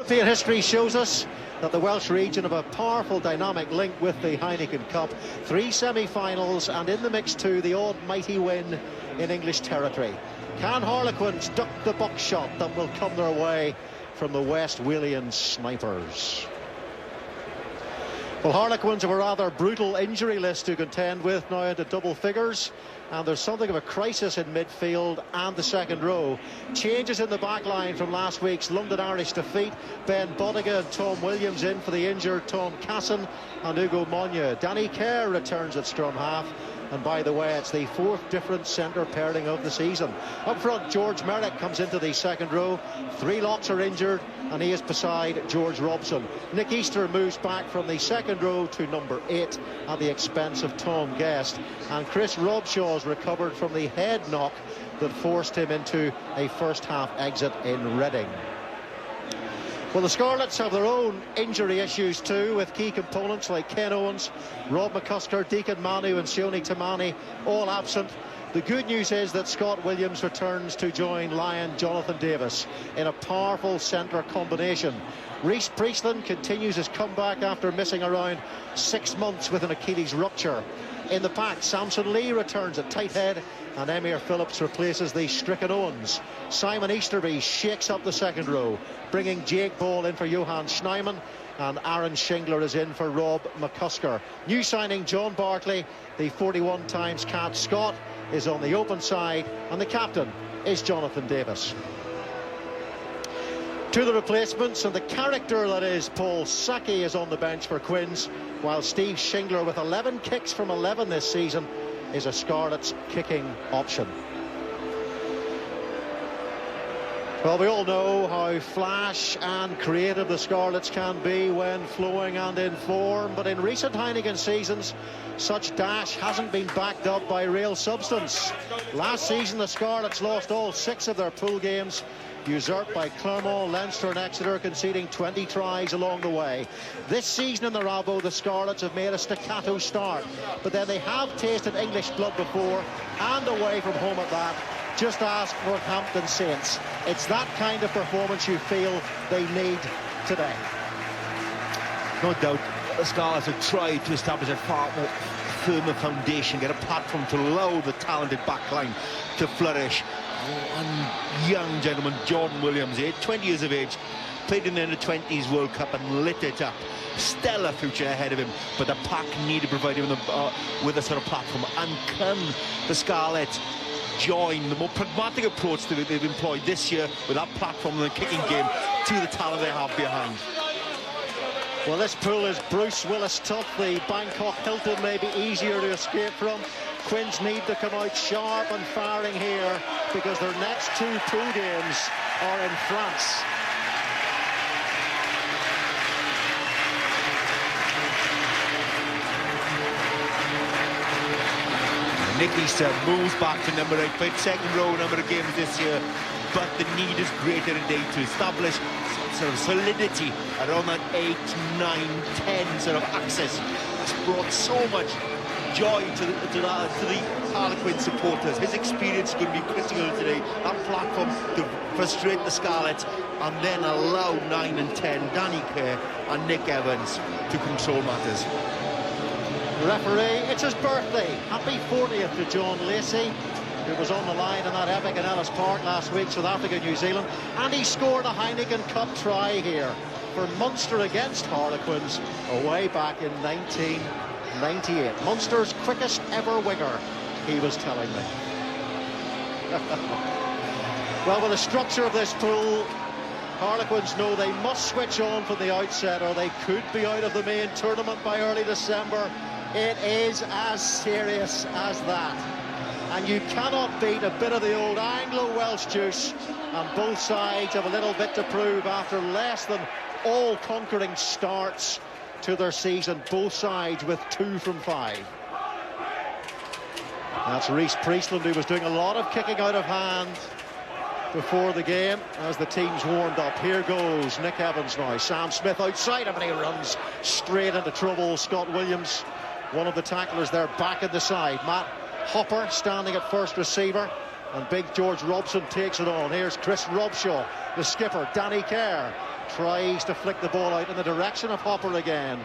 European history shows us that the Welsh region have a powerful dynamic link with the Heineken Cup. 3 semi-finals and in the mix too the almighty win in English territory. Can Harlequins duck the buckshot that will come their way from the West Walian snipers? Well, Harlequins have a rather brutal injury list to contend with now into double figures, and there's something of a crisis in midfield and the second row. Changes in the back line from last week's London Irish defeat. Ben Bodiga and Tom Williams in for the injured Tom Casson and Ugo Monye. Danny Kerr returns at scrum half. And by the way, it's the 4th different centre pairing of the season. Up front, George Merrick comes into the second row. 3 locks are injured, and he is beside George Robson. Nick Easter moves back from the second row to number 8 at the expense of Tom Guest. And Chris Robshaw's recovered from the head knock that forced him into a first-half exit in Reading. Well, the Scarlets have their own injury issues too, with key components like Ken Owens, Rob McCusker, Deacon Manu and Sione Tamani all absent. The good news is that Scott Williams returns to join Lion Jonathan Davis in a powerful centre combination. Rhys Priestland continues his comeback after missing around 6 months with an Achilles rupture. In the pack, Samson Lee returns at tight head and Emyr Phillips replaces the stricken Owens. Simon Easterby shakes up the second row, bringing Jake Ball in for Johan Schneiman, and Aaron Shingler is in for Rob McCusker. New signing John Barkley, the 41 times capped Scot, is on the open side, and the captain is Jonathan Davis. To the replacements, and the character that is Paul Saki is on the bench for Quins, while Steve Shingler, with 11 kicks from 11 this season, is a Scarlets kicking option. Well, we all know how flash and creative the Scarlets can be when flowing and in form, but in recent Heineken seasons, such dash hasn't been backed up by real substance. Last season, the Scarlets lost all 6 of their pool games, usurped by Clermont, Leinster and Exeter, conceding 20 tries along the way. This season in the Rabo, the Scarlets have made a staccato start, but then they have tasted English blood before, and away from home at that. Just ask Northampton Saints. It's that kind of performance you feel they need today. No doubt, the Scarlets have tried to establish a far more firmer foundation, get a platform to allow the talented backline to flourish. One young gentleman, Jordan Williams, 20 years of age, played in the Under-20s World Cup and lit it up. Stellar future ahead of him, but the pack need to provide him with a sort of platform. And can the Scarlets join the more pragmatic approach that they've employed this year with that platform and the kicking game to the talent they have behind? Well, this pool is Bruce Willis tough. The Bangkok Hilton may be easier to escape from. Quins need to come out sharp and firing here because their next 2 pool games are in France. Nick Easter moves back to number 8, played second row number of games this year, but the need is greater indeed to establish some sort of solidity around that 8, 9, 10 sort of axis. It's brought so much joy to the Harlequin supporters. His experience is going to be critical today. That platform to frustrate the Scarlets and then allow 9 and 10, Danny Kerr and Nick Evans, to control matters. Referee, it's his birthday. Happy 40th to John Lacey, who was on the line in that epic in Ellis Park last week, South Africa, New Zealand, and he scored a Heineken Cup try here for Munster against Harlequins away back in 1998. Munster's quickest ever winger, he was telling me. Well, with the structure of this pool, Harlequins know they must switch on from the outset or they could be out of the main tournament by early December. It is as serious as that. And you cannot beat a bit of the old Anglo-Welsh juice, and both sides have a little bit to prove after less than all-conquering starts to their season, both sides with 2 from 5. That's Rhys Priestland, who was doing a lot of kicking out of hand before the game as the teams warmed up. Here goes Nick Evans now. Sam Smith outside him and he runs straight into trouble. Scott Williams, one of the tacklers there, back in the side. Matt Hopper standing at first receiver, and big George Robson takes it on. Here's Chris Robshaw, the skipper. Danny Kerr tries to flick the ball out in the direction of Hopper again,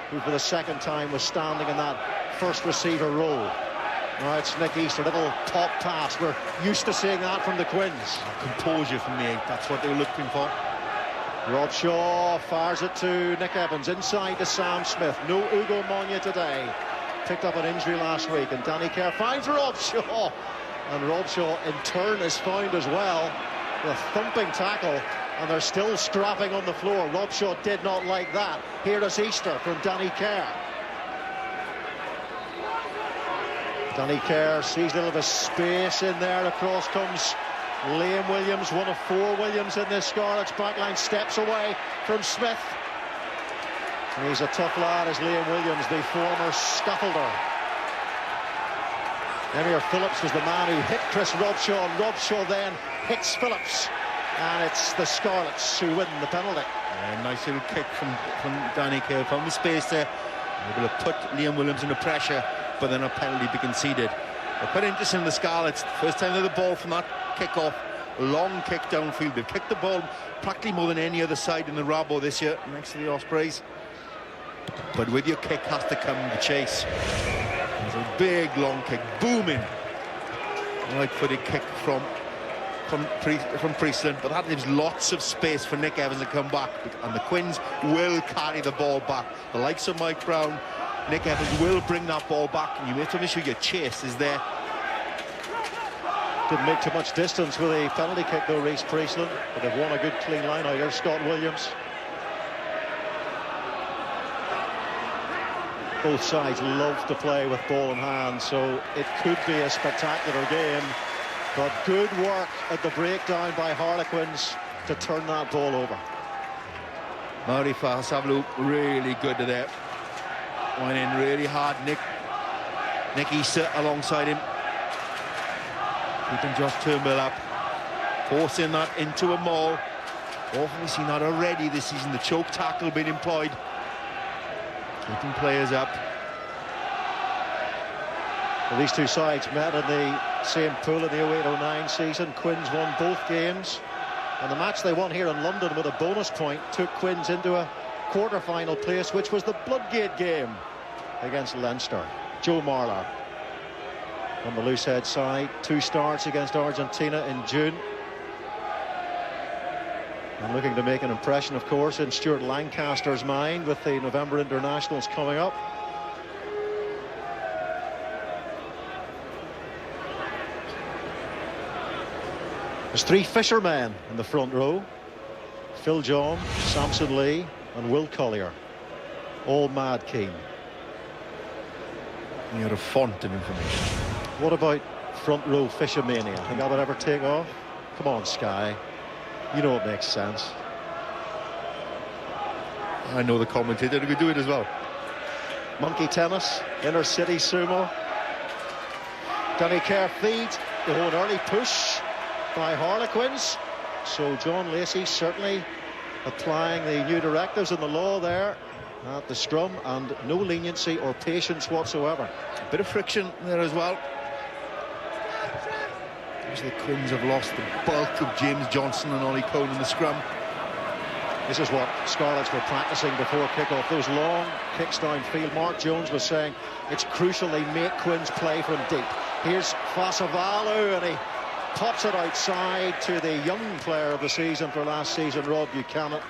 who for the second time was standing in that first receiver role. Now it's Nick Easter, little top pass. We're used to seeing that from the Quins. Composure from the 8, that's what they were looking for. Robshaw fires it to Nick Evans, inside to Sam Smith. No Ugo Monye today. Picked up an injury last week, and Danny Kerr finds Robshaw. And Robshaw in turn is found as well. The thumping tackle, and they're still scrapping on the floor. Robshaw did not like that. Here is Easter from Danny Kerr. Danny Kerr sees a little bit of space in there. Across comes Liam Williams, one of 4 Williams in this Scarlets backline, steps away from Smith. And he's a tough lad, as Liam Williams, the former scaffolder. Emir Phillips was the man who hit Chris Robshaw, and Robshaw then hits Phillips. And it's the Scarlets who win the penalty. Yeah, nice little kick from Danny Kerr. Found the space there, able to put Liam Williams under pressure, but then a penalty be conceded. They're quite interesting in the Scarlets. First time they had the ball from that kick-off. Long kick downfield. They've kicked the ball practically more than any other side in the Rabo this year, next to the Ospreys. But with your kick has to come the chase. There's a big long kick, booming. Right-footed kick from Priestland, but that leaves lots of space for Nick Evans to come back, and the Quins will carry the ball back. The likes of Mike Brown, Nick Evans will bring that ball back, and you have to make sure your chase is there. Didn't make too much distance with a penalty kick though, Reece Priestland, but they've won a good clean line out here. Scott Williams. Both sides love to play with ball in hand, so it could be a spectacular game, but good work at the breakdown by Harlequins to turn that ball over. Mauri Fahasavlu really good to that. Went in really hard. Nick Easter alongside him, keeping Josh Turnbull up, forcing that into a maul. We've seen that already this season, the choke tackle being employed, keeping players up. Well, these two sides met in the same pool in the 08-09 season. Quins won both games, and the match they won here in London with a bonus point took Quins into a quarter-final place, which was the Bloodgate game against Leinster. Joe Marler on the loosehead side, 2 starts against Argentina in June, and looking to make an impression, of course, in Stuart Lancaster's mind with the November internationals coming up. There's 3 fishermen in the front row: Phil John, Samson Lee and Will Collier, all mad keen. You had a font of information. What about front row fishermania? Think that would ever take off? Come on, Sky, you know it makes sense. I know the commentator who could do it as well. Monkey tennis, inner city sumo. Danny Kerr feeds. An early push by Harlequins. So John Lacey certainly applying the new directives in the law there at the scrum, and no leniency or patience whatsoever. A bit of friction there as well. The Quins have lost the bulk of James Johnson and Ollie Cohn in the scrum. This is what Scarlets were practicing before kick-off. Those long kicks downfield. Mark Jones was saying it's crucial they make Quins play from deep. Here's Fasavalu, and he pops it outside to the young player of the season for last season, Rob Buchanan.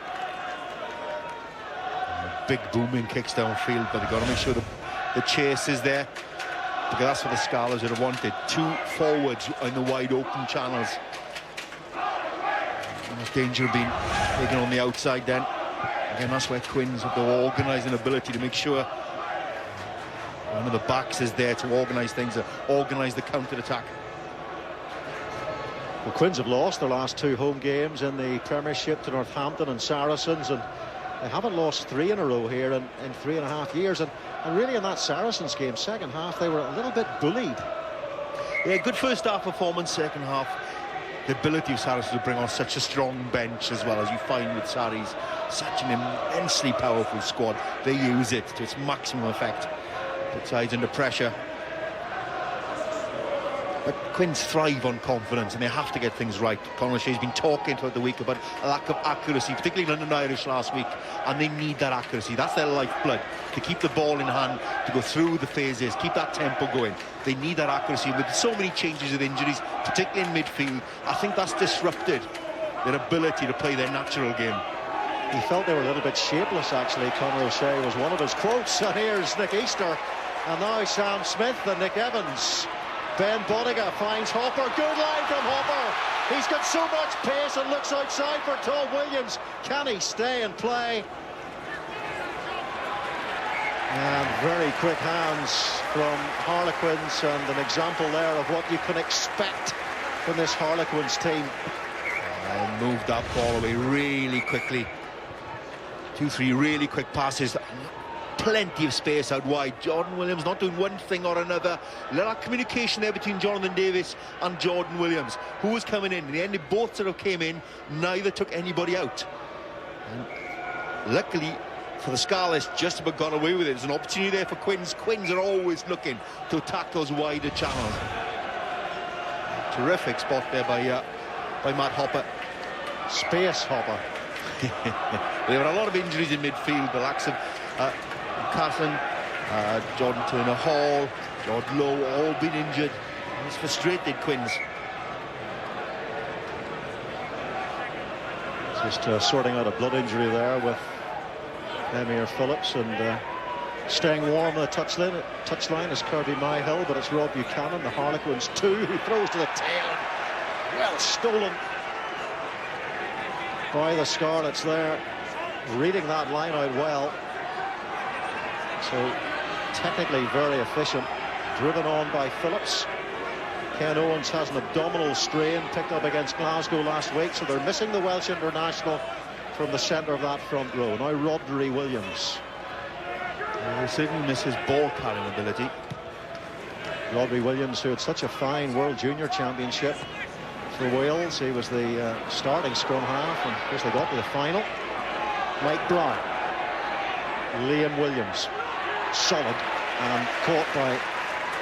Big booming kicks downfield, but they've got to make sure the chase is there, because that's what the Scarlets would have wanted. 2 forwards in the wide open channels. And there's danger of being taken on the outside then. Again, that's where Quins have the organising ability to make sure one of the backs is there to organise things, to organise the counter-attack. The Quins have lost their last 2 home games in the Premiership to Northampton and Saracens, and they haven't lost 3 in a row here in 3.5 years. And really in that Saracens game, second half, they were a little bit bullied. Yeah, good first half performance, second half. The ability of Saracens to bring on such a strong bench as well, as you find with Sarries. Such an immensely powerful squad. They use it to its maximum effect. Put sides under pressure. But Quins thrive on confidence, and they have to get things right. Conor Shea's been talking throughout the week about a lack of accuracy, particularly in London Irish last week, and they need that accuracy. That's their lifeblood, to keep the ball in hand, to go through the phases, keep that tempo going. They need that accuracy. With so many changes with injuries, particularly in midfield, I think that's disrupted their ability to play their natural game. He felt they were a little bit shapeless, actually. Conor O'Shea was one of his quotes. And here's Nick Easter, and now Sam Smith and Nick Evans. Ben Bodiga finds Hopper. Good line from Hopper. He's got so much pace and looks outside for Tom Williams. Can he stay and play? And very quick hands from Harlequins, and an example there of what you can expect from this Harlequins team. Moved that ball away really quickly. 2-3 really quick passes. Plenty of space out wide. Jordan Williams not doing one thing or another. A lot of communication there between Jonathan Davis and Jordan Williams, who was coming in. In the end, they both sort of came in. Neither took anybody out. And luckily for the Scarlets, just about got away with it. There's an opportunity there for Quins. Quins are always looking to attack those wider channels. Terrific spot there by Matt Hopper. Space Hopper. There were a lot of injuries in midfield. The likes of Carson, Jordan Turner-Hall, George Lowe, all been injured. It's frustrated Quins. Just sorting out a blood injury there with Emir Phillips, and staying warm on the touchline is Kirby Myhill, but it's Rob Buchanan, the Harlequins 2, who throws to the tail. Well stolen by the Scarlets there, reading that line out well. So technically very efficient, driven on by Phillips. Ken Owens has an abdominal strain, picked up against Glasgow last week, so they're missing the Welsh international from the centre of that front row. Now Rodri Williams. He certainly miss his ball carrying ability. Rodri Williams, who had such a fine World Junior Championship for Wales. He was the starting scrum half, and of course they got to the final. Mike Brown. Liam Williams. Solid, and caught by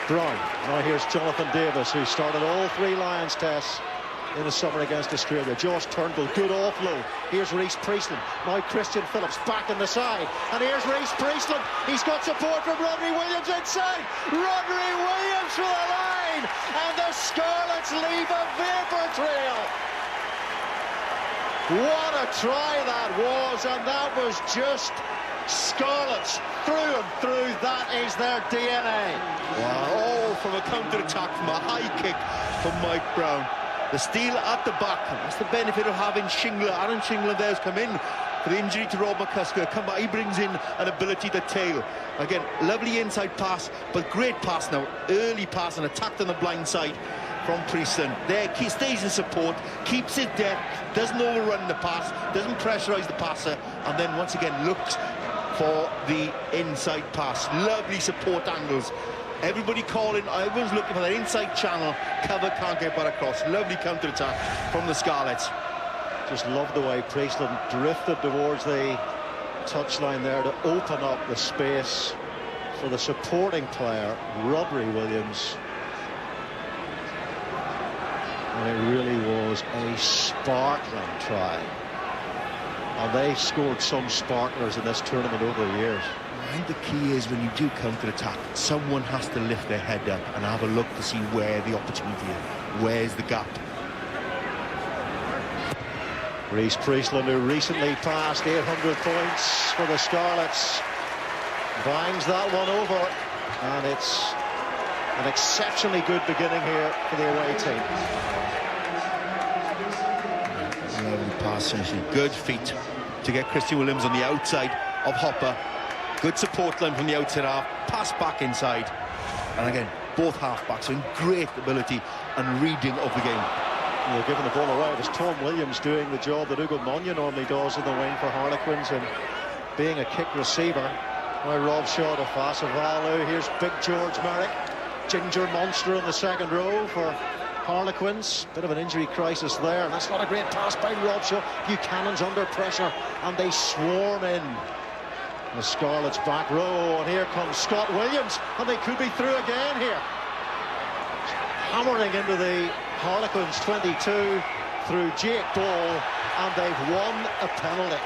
Brown. Now here's Jonathan Davis, who started all 3 Lions tests in the summer against Australia. Josh Turnbull, good offload. Here's Reece Priestland. Now Christian Phillips back in the side. And here's Reece Priestland. He's got support from Rodri Williams inside. Rodri Williams for the line. And the Scarlets leave a vapour trail. What a try that was. And that was just Scarlets through and through. That is their DNA. Wow. Oh, from a counter-attack, from a high kick from Mike Brown. The steal at the back. That's the benefit of having Shingler. Aaron Shingler there's come in for the injury to Rob McCusker. Come back, he brings in an ability to tail. Again, lovely inside pass, but great pass now. Early pass and attacked on the blind side from Priestland. There, he stays in support, keeps it depth, doesn't overrun the pass, doesn't pressurise the passer, and then once again looks for the inside pass. Lovely support angles. Everybody calling, everyone's looking for that inside channel. Cover can't get back across. Lovely counter-attack from the Scarlets. Just love the way Priestland drifted towards the touchline there to open up the space for the supporting player, Rodri Williams. And it really was a sparkling try. And they scored some sparklers in this tournament over the years. I think the key is when you do counter-attack, someone has to lift their head up and have a look to see where the opportunity is. Where's the gap? Reece Priestland, who recently passed 800 points for the Scarlets, bangs that one over, and it's an exceptionally good beginning here for the away team. Lovely pass finishing. Good feet to get Christian Williams on the outside of Hopper. Good support line from the outside half. Pass back inside. And again, both half-backs in great ability and reading of the game. Well, giving the ball away, it was Tom Williams doing the job that Ugo Monye normally does in the wing for Harlequins, and being a kick receiver. Now Rob Shaw to Fasavalu. Here's Big George Merrick. Ginger monster in the second row for Harlequins. Bit of an injury crisis there, and that's not a great pass by Rob Shaw. Buchanan's under pressure, and they swarm in the Scarlets' back row, and here comes Scott Williams, and they could be through again here. hammering into the Harlequins 22 through Jake Ball, and they've won a penalty.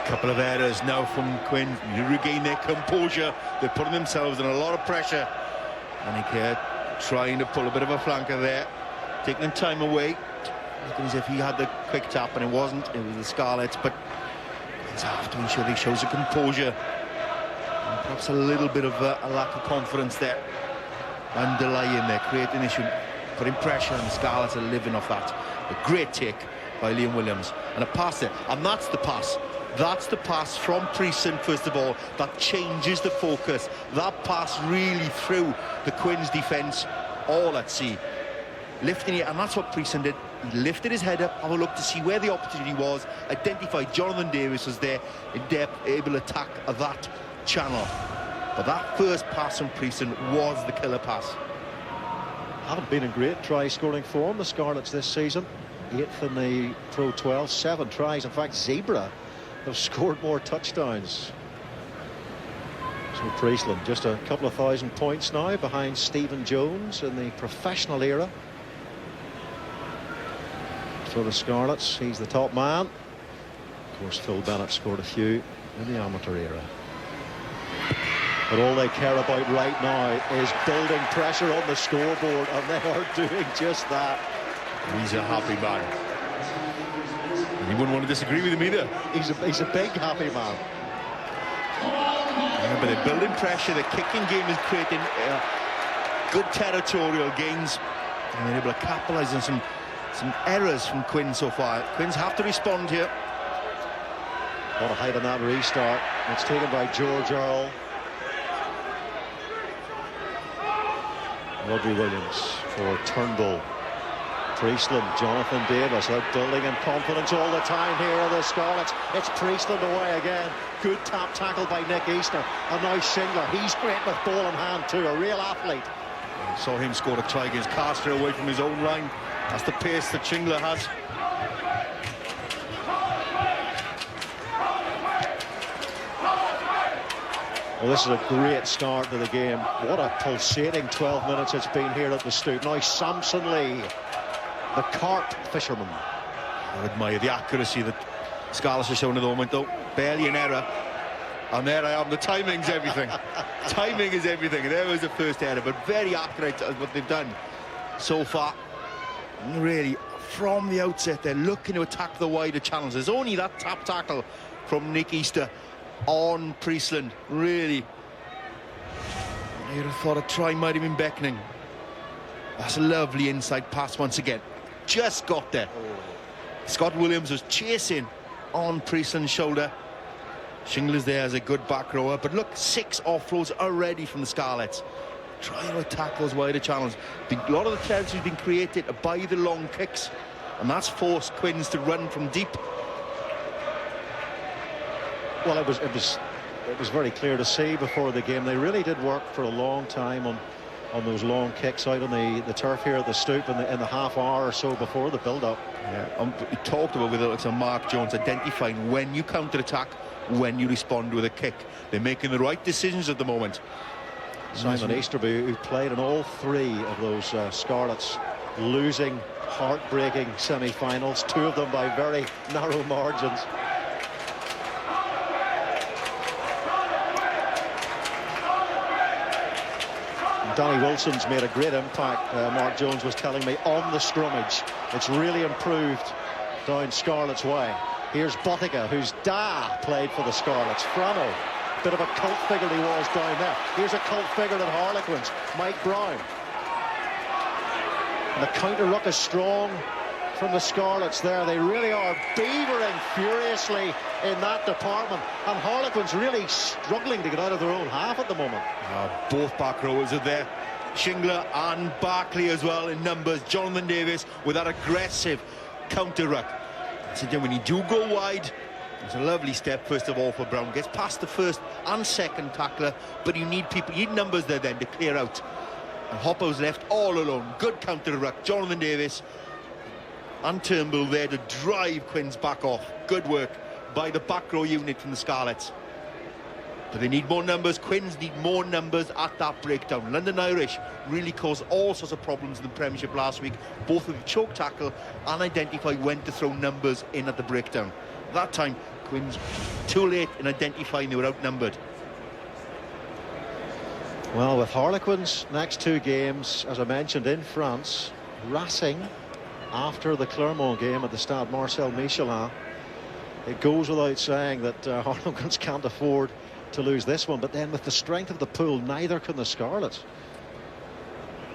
Couple of errors now from Quinn. You regain their composure. They're putting themselves in a lot of pressure. Heineken trying to pull a bit of a flanker there, taking time away. Looking as if he had the quick tap, and it wasn't. It was the Scarlets, but it's have to ensure he shows a composure and perhaps a little bit of a lack of confidence there underlying there, creating issue, putting pressure, and the Scarlets are living off that. A great take by Liam Williams, and a pass there, and that's the pass. That's the pass from Priestland, first of all, that changes the focus. That pass really threw the Quins' defence all at sea, lifting it, and that's what Priestland did. He lifted his head up, have a look to see where the opportunity was, identified Jonathan Davis was there in depth, able to attack that channel. But that first pass from Priestland was the killer pass. Haven't been in great try-scoring form, the Scarlets, this season. 8th in the Pro 12, 7 tries. In fact, Zebra have scored more touchdowns. So Priestland just a couple of thousand points now behind Stephen Jones in the professional era. For the Scarlets, he's the top man. Of course, Phil Bennett scored a few in the amateur era. But all they care about right now is building pressure on the scoreboard, and they are doing just that. He's a happy man. And you wouldn't want to disagree with him either. He's a big happy man. Yeah, but they're building pressure. The kicking game is creating good territorial gains, and they're able to capitalise on some errors from Quinn so far. Quins have to respond here. A lot of height on that restart. It's taken by George Earl. Rodri Williams for Turnbull. Priestland, Jonathan Davis out building in confidence all the time here are the Scarlets. It's Priestland away again. Good tap tackle by Nick Easter. And now Shingler, he's great with ball in hand too, a real athlete. Saw him score a try against Castor away from his own line. That's the pace that Shingler has. Well, this is a great start to the game. What a pulsating 12 minutes it's been here at the Stoop. Now Samson Lee, the carp fisherman. I admire the accuracy that Scarlets are showing at the moment, though. Barely an error. And there I am. The timing's everything. Timing is everything. There was the first error, but very accurate at what they've done so far. And really, from the outset, they're looking to attack the wider channels. There's only that tap tackle from Nick Easter on Priestland. Really, you'd have thought a try might have been beckoning. That's a lovely inside pass once again. Just got there. Scott Williams was chasing on Priestland's shoulder. Shingler's there as a good back rower, but look, 6 offloads already from the Scarlets. Trying to attack those wider channels. A lot of the territory's been created by the long kicks, and that's forced Quins to run from deep. Well, it was very clear to see before the game. They really did work for a long time on those long kicks out on the turf here at the Stoop in the half hour or so before the build-up. Yeah, we talked about with Mark Jones identifying when you counter-attack, when you respond with a kick. They're making the right decisions at the moment. Simon Easterby, who played in all 3 of those Scarlets losing, heartbreaking semi-finals, 2 of them by very narrow margins. Danny Wilson's made a great impact, Mark Jones was telling me, on the scrummage. It's really improved down Scarlet's way. Here's Bottiga, whose dad played for the Scarlets. Frano, bit of a cult figure he was down there. Here's a cult figure at Harlequins, Mike Brown. And the counter-ruck is strong from the Scarlets there. They really are beavering furiously in that department, and Harlequins really struggling to get out of their own half at the moment. Both back rowers are there, Shingler and Barkley as well in numbers. Jonathan Davis with that aggressive counter-ruck. So when you do go wide, it's a lovely step first of all for Brown. Gets past the first and second tackler, but you need people, you need numbers there then to clear out. And Hoppo's left all alone. Good counter-ruck. Jonathan Davis and Turnbull there to drive Quins back off. Good work by the back row unit from the Scarlets. But they need more numbers. Quins need more numbers at that breakdown. London Irish really caused all sorts of problems in the Premiership last week, both with the choke tackle and identify when to throw numbers in at the breakdown. That time, Quins too late in identifying they were outnumbered. Well, with Harlequins next 2 games, as I mentioned, in France, Racing after the Clermont game at the Stade Marcel Michelin. It goes without saying that Harlequins can't afford to lose this one, but then with the strength of the pool, neither can the Scarlets.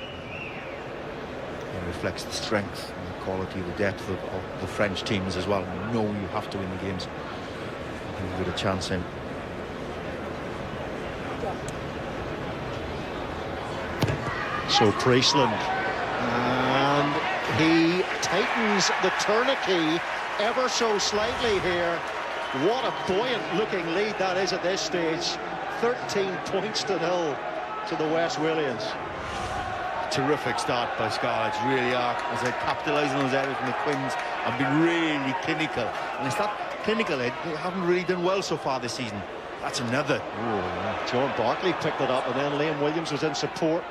It reflects the strength and the quality, the depth of the French teams as well. You know you have to win the games. I think you've got a chance in. So Priestland, and he tightens the tourniquet ever so slightly here. What a buoyant looking lead that is at this stage. 13 points to 0 to the West Williams. Terrific start by Scarlets, really are. As they capitalise on those areas from the Quins and been really clinical. And it's that clinical, they haven't really done well so far this season. That's another. John Barkley picked it up, and then Liam Williams was in support.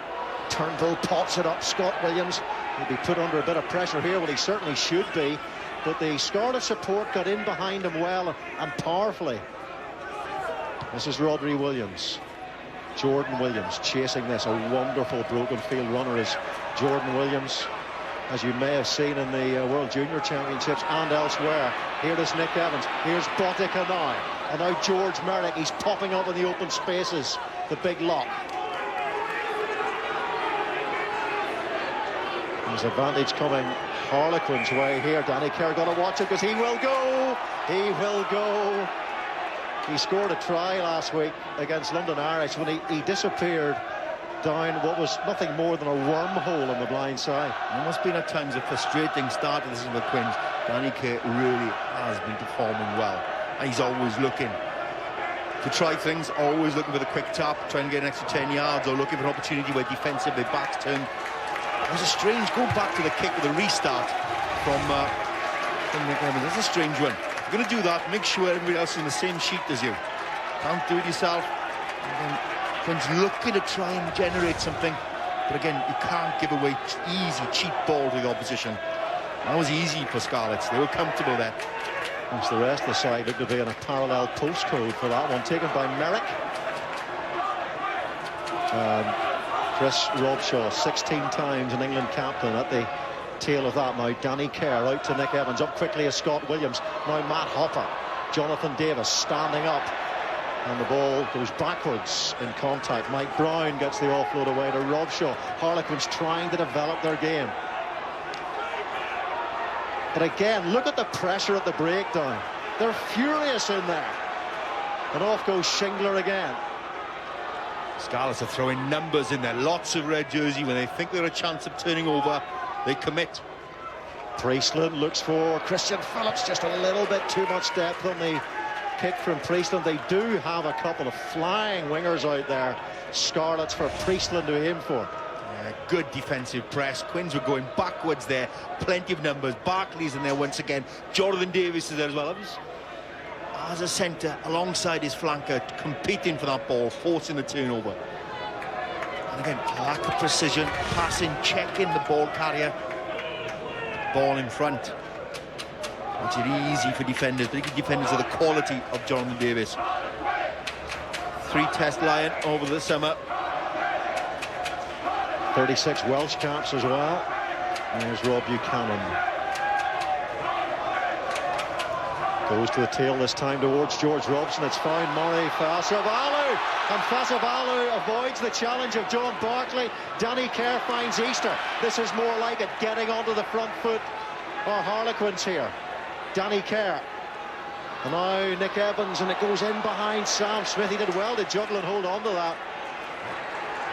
Turnbull pops it up. Scott Williams will be put under a bit of pressure here. Well, he certainly should be. But the Scarlet support got in behind him well and powerfully. This is Rodri Williams. Jordan Williams chasing this. A wonderful broken field runner is Jordan Williams, as you may have seen in the World Junior Championships and elsewhere. Here is Nick Evans. Here's Botica now. And now George Merrick. He's popping up in the open spaces. The big lock. There's advantage coming Harlequins' way here. Danny Kerr got to watch it because he will go. He will go. He scored a try last week against London Irish when he disappeared down what was nothing more than a wormhole on the blind side. It must have been at times a frustrating start to this with the Quins. Danny Kerr really has been performing well. And he's always looking to try things, always looking for the quick tap, trying to get an extra 10 yards, or looking for an opportunity where defensively backs turned. It was a strange, go back to the kick with a restart from Nick Evans. That's a strange one. If you're going to do that, make sure everybody else is on the same sheet as you. Can't do it yourself. And then Quinn's looking to try and generate something, but again, you can't give away easy, cheap ball to the opposition. That was easy for Scarlets. They were comfortable there. As the rest of the side looked to be in a parallel postcode for that one, taken by Merrick. Chris Robshaw, 16 times an England captain, at the tail of that now. Danny Kerr out to Nick Evans, up quickly as Scott Williams. Now Matt Hopper, Jonathan Davis standing up, and the ball goes backwards in contact. Mike Brown gets the offload away to Robshaw. Harlequins trying to develop their game. But again, look at the pressure at the breakdown. They're furious in there. And off goes Shingler again. Scarlets are throwing numbers in there, lots of red jersey. When they think they're a chance of turning over, they commit. Priestland looks for Christian Phillips, just a little bit too much depth on the kick from Priestland. They do have a couple of flying wingers out there. Scarlets for Priestland to aim for. Good defensive press. Quins were going backwards there. Plenty of numbers. Barkley's in there once again. Jonathan Davis is there as well. As a centre, alongside his flanker, competing for that ball, forcing the turnover. And again, lack of precision, passing, checking the ball carrier. Ball in front. Makes it easy for defenders, particularly defenders of the quality of Jonathan Davis. 3-test Lion over the summer. 36 Welsh caps as well. There's Rob Buchanan. Goes to the tail this time towards George Robson. It's found Murray Fasavalu, and Fasavalu avoids the challenge of John Barkley. Danny Kerr finds Easter. This is more like it, getting onto the front foot. Our Harlequins here. Danny Kerr. And now Nick Evans, and it goes in behind Sam Smith. He did well to juggle and hold on to that.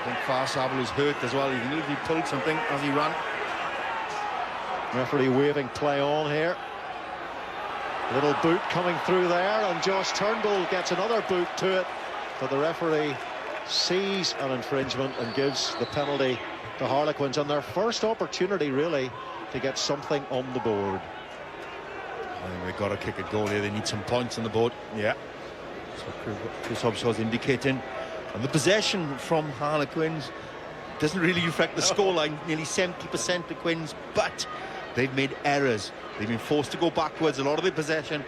I think Fasavalu's hurt as well. He nearly pulled something as he ran. Referee waving play on here. Little boot coming through there, and Josh Turnbull gets another boot to it, but the referee sees an infringement and gives the penalty to Harlequins, and their first opportunity really to get something on the board. I think they've got to kick a goal here. They need some points on the board. Yeah. what Chris Hobshaw's indicating. And the possession from Harlequins doesn't really reflect the scoreline. Nearly 70% to Quins, but they've made errors. They've been forced to go backwards. A lot of the possession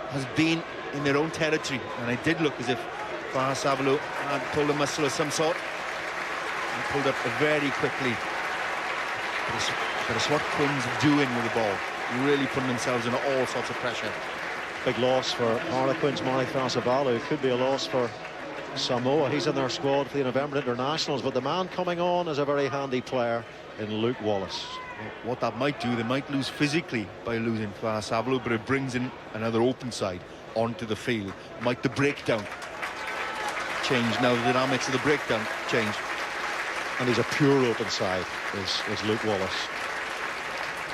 has been in their own territory, and it did look as if Fahar Savalu had pulled a muscle of some sort and pulled up very quickly. But it's what Quins are doing with the ball, really putting themselves under all sorts of pressure. Big loss for Harlequins. Fahar Savalu could be a loss for Samoa. He's in their squad for the November Internationals, but the man coming on is a very handy player in Luke Wallace. What that might do, they might lose physically by losing Fahar Savalu, but it brings in another open side onto the field. Might the breakdown change now? The dynamics of the breakdown change. And he's a pure open side, is Luke Wallace.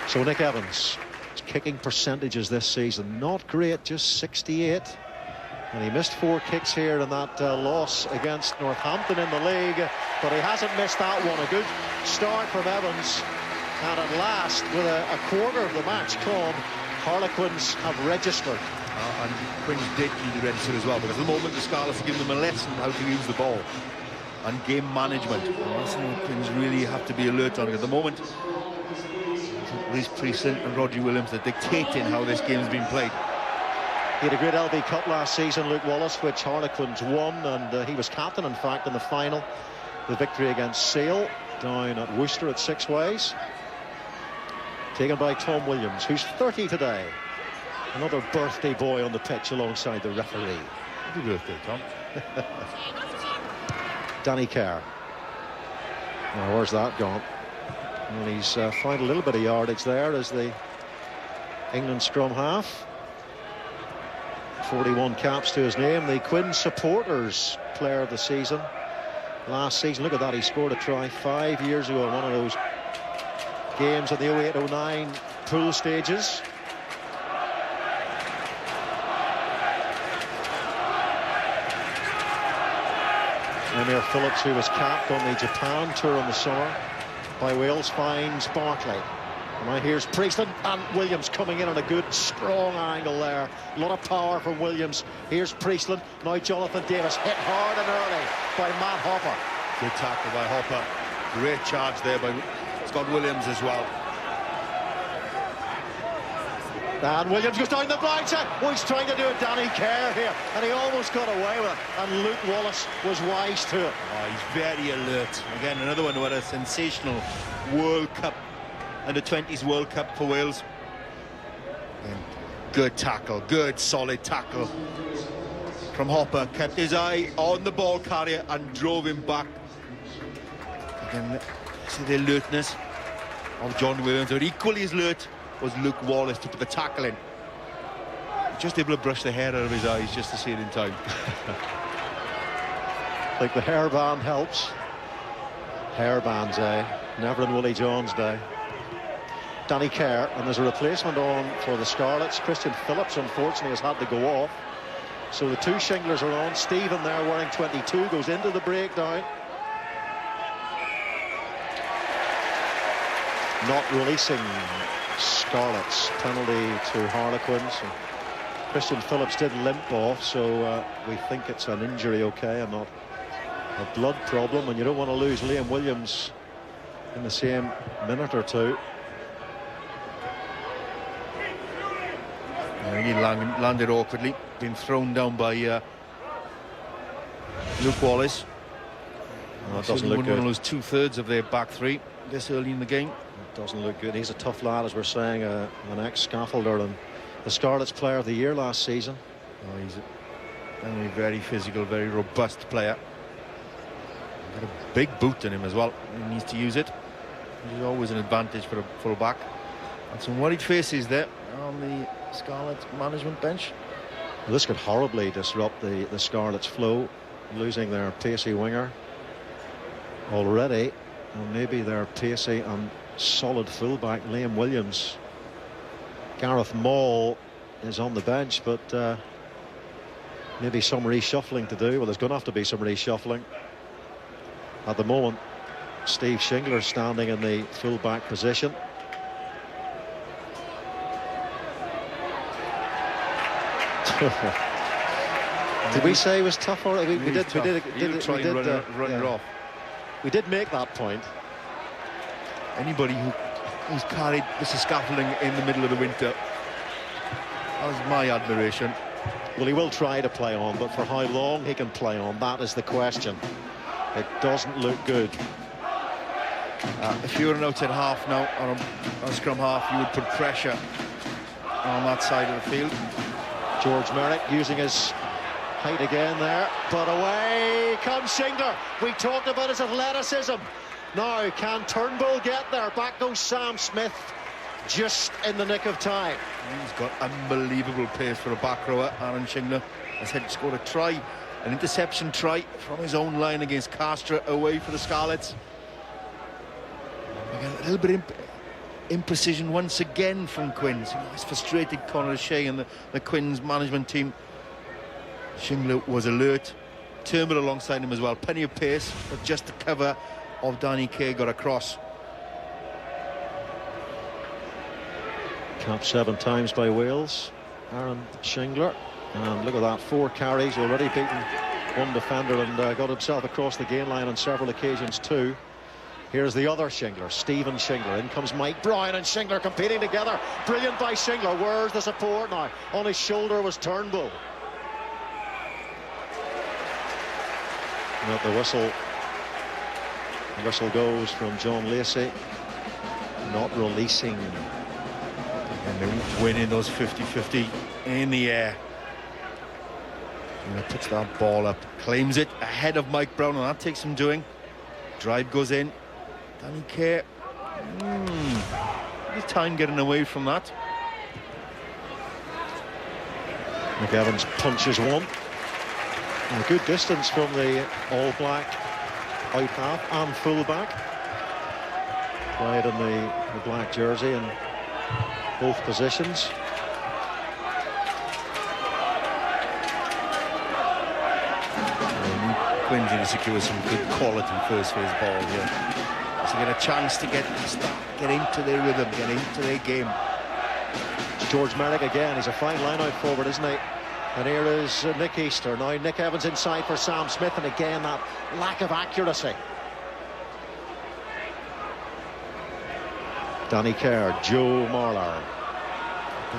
So Nick Evans, his kicking percentages this season, not great, just 68. And he missed 4 kicks here in that loss against Northampton in the league, but he hasn't missed that one. A good start from Evans. And at last, with a quarter of the match gone, Harlequins have registered. And Quins did need to register as well, because at the moment the Scarlets are giving them a lesson how to use the ball and game management. And that's something Quins really have to be alert on. At the moment, Rhys Priestland and Roger Williams are dictating how this game's been played. He had a great LB Cup last season, Luke Wallace, which Harlequins won, and he was captain, in fact, in the final. The victory against Sale down at Worcester at Six Ways. Taken by Tom Williams, who's 30 today. Another birthday boy on the pitch alongside the referee. Happy birthday, Tom. Danny Kerr. Now, where's that gone? Well, he's found a little bit of yardage there as the England scrum half. 41 caps to his name. The Quinn Supporters Player of the Season last season. Look at that, he scored a try 5 years ago in one of those games at the 08-09 pool stages. Emir Phillips, who was capped on the Japan tour in the summer by Wales, finds Barkley. And now here's Priestland, and Williams coming in on a good strong angle there. A lot of power from Williams. Here's Priestland. Now Jonathan Davis hit hard and early by Matt Hopper. Good tackle by Hopper. Great charge there by Scott Williams as well. And Williams goes down the blind side. Oh, he's trying to do a Danny Kerr here, and he almost got away with it. And Luke Wallace was wise to it. Oh, he's very alert. Again, another one who had a sensational World Cup, under-20s World Cup for Wales. And good tackle, good solid tackle from Hopper. Kept his eye on the ball carrier and drove him back. Again, see the alertness of John Williams, but equally as alert was Luke Wallace to put the tackle in. Just able to brush the hair out of his eyes just to see it in time. I think the hairband helps. Hairbands, never in Willie John's day. Danny Kerr, and there's a replacement on for the Scarlets. Christian Phillips, unfortunately, has had to go off. So the two Shinglers are on. Stephen there wearing 22 goes into the breakdown. Not releasing Scarlets, penalty to Harlequins. And Christian Phillips did limp off, so we think it's an injury, okay, and not a blood problem. And you don't want to lose Liam Williams in the same minute or two. He landed awkwardly, been thrown down by Luke Wallace. Well, it doesn't look good. One of those 2/3 of their back three this early in the game. It doesn't look good. He's a tough lad, as we're saying, an ex-scaffolder and the Scarlets Player of the Year last season. Oh, he's a very physical, very robust player. Got a big boot in him as well. He needs to use it. There's always an advantage for a full-back. And some worried faces there on the Scarlets management bench. Well, this could horribly disrupt the Scarlets' flow, losing their pacey winger already, and maybe their pacey and solid fullback Liam Williams. Gareth Maul is on the bench, but maybe some reshuffling to do. Well, there's going to have to be some reshuffling. At the moment, Steve Shingler standing in the fullback position. Did we say it was tough? Or we did. Tough. We He'll try and run it off. We did make that point. Anybody who's carried the scaffolding in the middle of the winter, that was my admiration. Well, he will try to play on, but for how long he can play on, that is the question. It doesn't look good. If you were an outside half now, or a scrum half, you would put pressure on that side of the field. George Merrick using his height again there, but away comes Shingler. We talked about his athleticism. Now, can Turnbull get there? Back goes Sam Smith, just in the nick of time. He's got unbelievable pace for a back rower. Aaron Shingler has had scored a try, an interception try from his own line against Castra away for the Scarlets. Again, a little bit imprecision once again from Quins. It's frustrated Conor O'Shea and the Quins management team. Shingler was alert. Turnbull alongside him as well. Plenty of pace, but just the cover of Danny Kaye got across. Capped 7 times by Wales, Aaron Shingler. And look at that, 4 carries, already beaten one defender and got himself across the gain line on several occasions too. Here's the other Shingler, Stephen Shingler. In comes Mike Brown and Shingler competing together. Brilliant by Shingler. Where's the support now? On his shoulder was Turnbull. Not the whistle. The whistle goes from John Lacey. Not releasing. And they're winning those 50-50 in the air. Shingler puts that ball up, claims it ahead of Mike Brown, and that takes some doing. Drive goes in. Danny Kaye, his time getting away from that. McEvans punches one. A good distance from the All Black out half and full back. Played in the black jersey in both positions. Quins going to secure some good quality first phase ball here. To get a chance to get into their rhythm, get into their game. George Merrick again. He's a fine line-out forward, isn't he? And here is Nick Easter. Now Nick Evans inside for Sam Smith, and again that lack of accuracy. Danny Kerr, Joe Marler.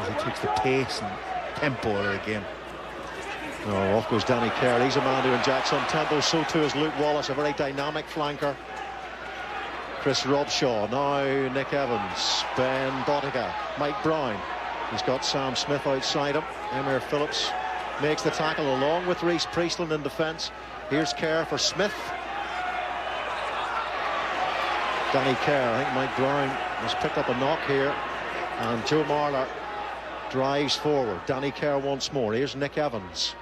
He takes the pace and tempo of the game. Oh, off goes Danny Kerr. He's a man who injects on tempo. So too is Luke Wallace, a very dynamic flanker. Chris Robshaw, now Nick Evans, Ben Bottiga, Mike Brown. He's got Sam Smith outside him. Emir Phillips makes the tackle along with Reece Priestland in defence. Here's Kerr for Smith. Danny Kerr, I think Mike Brown has picked up a knock here. And Joe Marler drives forward. Danny Kerr once more. Here's Nick Evans.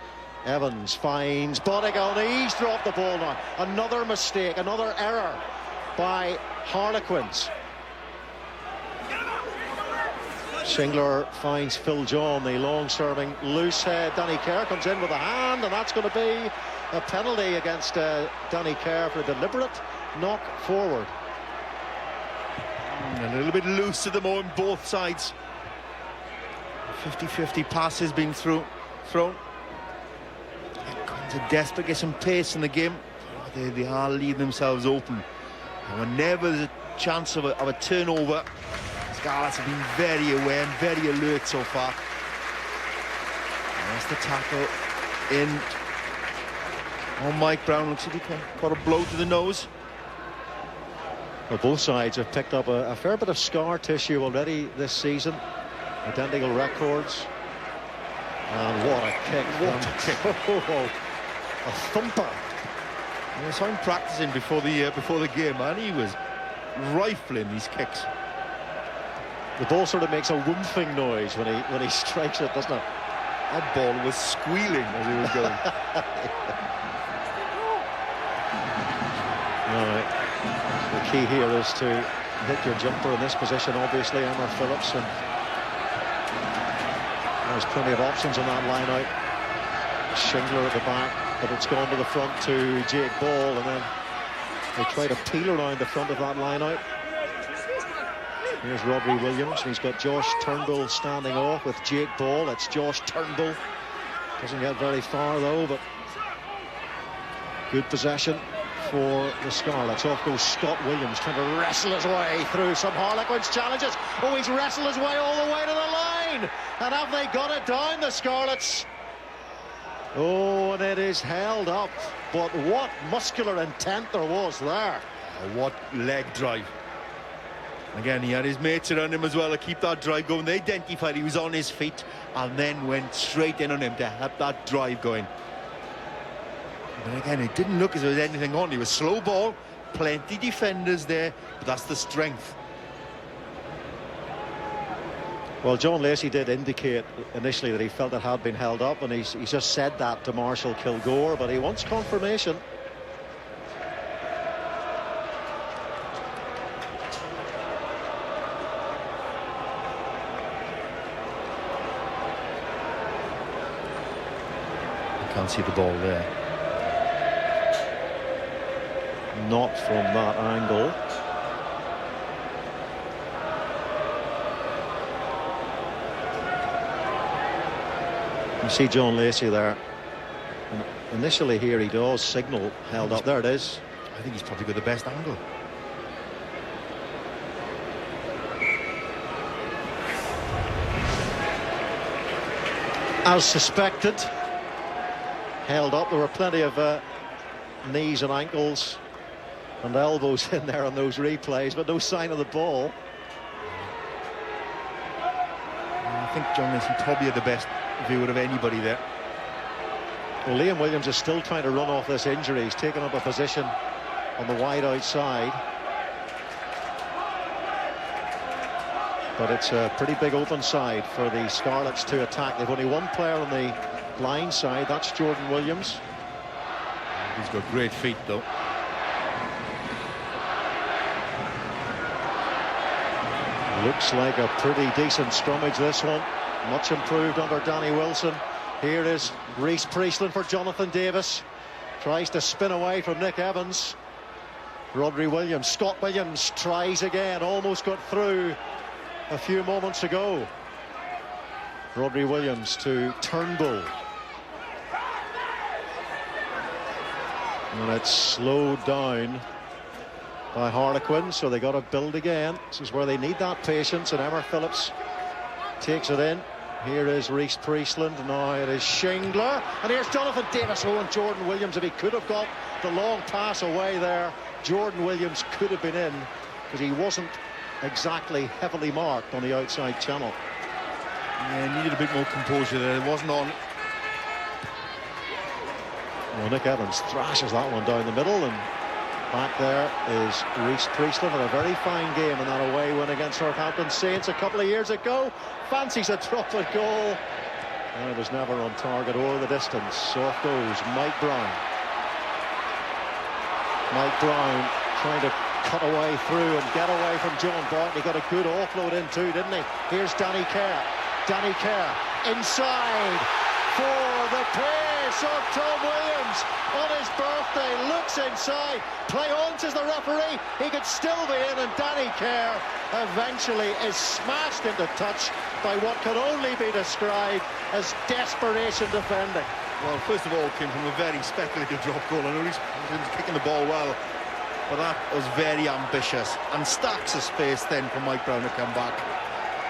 Evans finds Bottiga, and he's dropped the ball now. Another mistake, another error by Harlequins. Shingler finds Phil John, the long-serving loose head. Danny Kerr comes in with a hand, and that's going to be a penalty against Danny Kerr for a deliberate knock forward. A little bit loose at the moment, both sides. 50-50 passes being thrown. Quins are desperate to get some pace in the game. They are leaving themselves open. And whenever there's a chance of a turnover, Scarlets have been very aware and very alert so far. There's the tackle in on Mike Brown. Looks like he got a blow to the nose. Well, both sides have picked up a fair bit of scar tissue already this season. Identical records. And what a kick. What a kick. A thumper. Yes, I'm practicing before the game, and he was rifling these kicks. The ball sort of makes a whoomphing noise when he strikes it, doesn't it? That ball was squealing as he was going. Right. The key here is to hit your jumper in this position, obviously, Emma Phillips, and there's plenty of options on that line out. Shingler at the back, but it's gone to the front to Jake Ball, and then they try to peel around the front of that line out. Here's Rodri Williams. He's got Josh Turnbull standing off with Jake Ball. It's Josh Turnbull Doesn't get very far though, but good possession for the Scarlets. Off goes Scott Williams, trying to wrestle his way through some Harlequins challenges. Oh, he's wrestled his way all the way to the line. And have they got it down, the Scarlets? Oh, and it is held up. But what muscular intent there was there. Oh, what leg drive. Again, he had his mates around him as well to keep that drive going. They identified he was on his feet and then went straight in on him to help that drive going. But again, it didn't look as though there was anything on. He was slow ball, plenty defenders there, but that's the strength. Well, John Lacey did indicate initially that he felt it had been held up, and he's just said that to Marshall Kilgore, but he wants confirmation. Can't see the ball there. Not from that angle. You see John Lacey there. And initially here he does signal held up. There it is. I think he's probably got the best angle. As suspected. Held up. There were plenty of knees and ankles and elbows in there on those replays, but no sign of the ball. I think John Lacey probably had the best view of anybody there. Well, Liam Williams is still trying to run off this injury. He's taken up a position on the wide outside, but it's a pretty big open side for the Scarlets to attack. They've only one player on the blind side, that's Jordan Williams. He's got great feet though. Looks like a pretty decent scrummage, this one. Much improved under Danny Wilson. Here is Reece Priestland for Jonathan Davis. Tries to spin away from Nick Evans. Rodri Williams, Scott Williams tries again, almost got through a few moments ago. Rodri Williams to Turnbull. And it's slowed down by Harlequins, so they got to build again. This is where they need that patience, and Emma Phillips takes it in. Here is Reece Priestland, now it is Shingler, and here's Jonathan Davis. Oh, and Jordan Williams, if he could have got the long pass away there, Jordan Williams could have been in, because he wasn't exactly heavily marked on the outside channel. Yeah, needed a bit more composure there. It wasn't on. Well, Nick Evans thrashes that one down the middle, and back there is Reece Priestland with a very fine game in that away win against Northampton Saints a couple of years ago. Fancies a droplet goal, and it was never on target or the distance. So off goes Mike Brown. Mike Brown trying to cut away through and get away from John Barton. He got a good offload in too, didn't he? Here's Danny Kerr. Danny Kerr inside for the pace of Tom Williams on his birthday, looks inside, play on, says the referee, he could still be in, and Danny Kerr eventually is smashed into touch by what can only be described as desperation defending. Well, first of all, it came from a very speculative drop goal. I know he's kicking the ball well, but that was very ambitious, and stacks of space then for Mike Brown to come back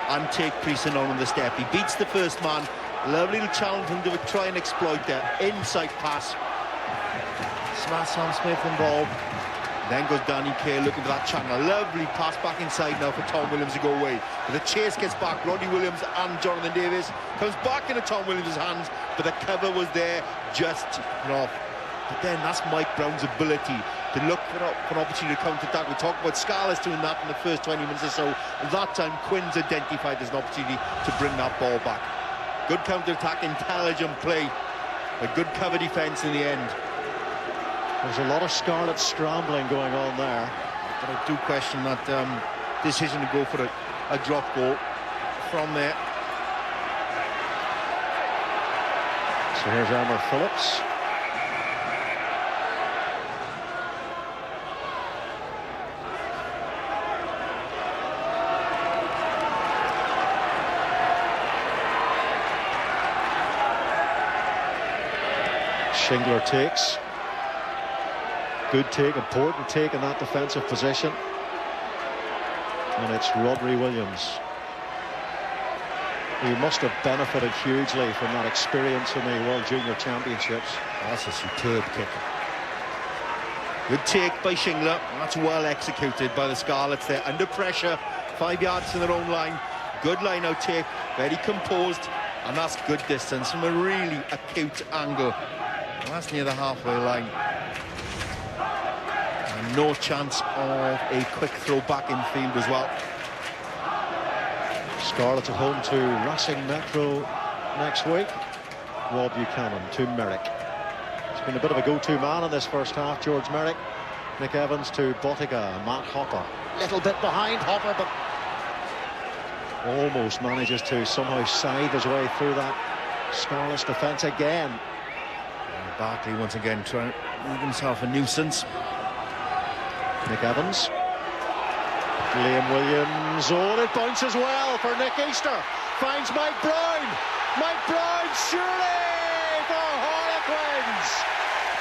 and take Priestland on the step. He beats the first man. Lovely little challenge for him to try and exploit that inside pass. Smash Sam Smith involved. Then goes Danny Kerr looking for that channel. Lovely pass back inside now for Tom Williams to go away. But the chase gets back. Rodri Williams and Jonathan Davis comes back into Tom Williams' hands, but the cover was there just off. But then that's Mike Brown's ability to look for an opportunity to counter-attack. We talked about Scarlets doing that in the first 20 minutes or so. That time Quinn's identified as an opportunity to bring that ball back. Good counter-attack, intelligent play, a good cover defence in the end. There's a lot of Scarlet scrambling going on there. But I do question that decision to go for a drop goal from there. So here's Emma Phillips. Shingler takes. Good take, important take in that defensive position. And it's Rodri Williams. He must have benefited hugely from that experience in the World Junior Championships. That's a superb kick. Good take by Shingler. That's well executed by the Scarlets there. Under pressure, 5 yards to their own line. Good line-out take, very composed, and that's good distance from a really acute angle. And that's near the halfway line. And no chance of a quick throw back in field as well. Scarlets at home to Racing Metro next week. Rob Buchanan to Merrick. It's been a bit of a go-to man in this first half, George Merrick. Nick Evans to Bottiga, Matt Hopper. Little bit behind Hopper, but almost manages to somehow scythe his way through that Scarlets defence again. And Barkley once again trying to make himself a nuisance. Nick Evans. Liam Williams. Oh, it bounces well for Nick Easter. Finds Mike Brown. Mike Brown, surely for Harlequins.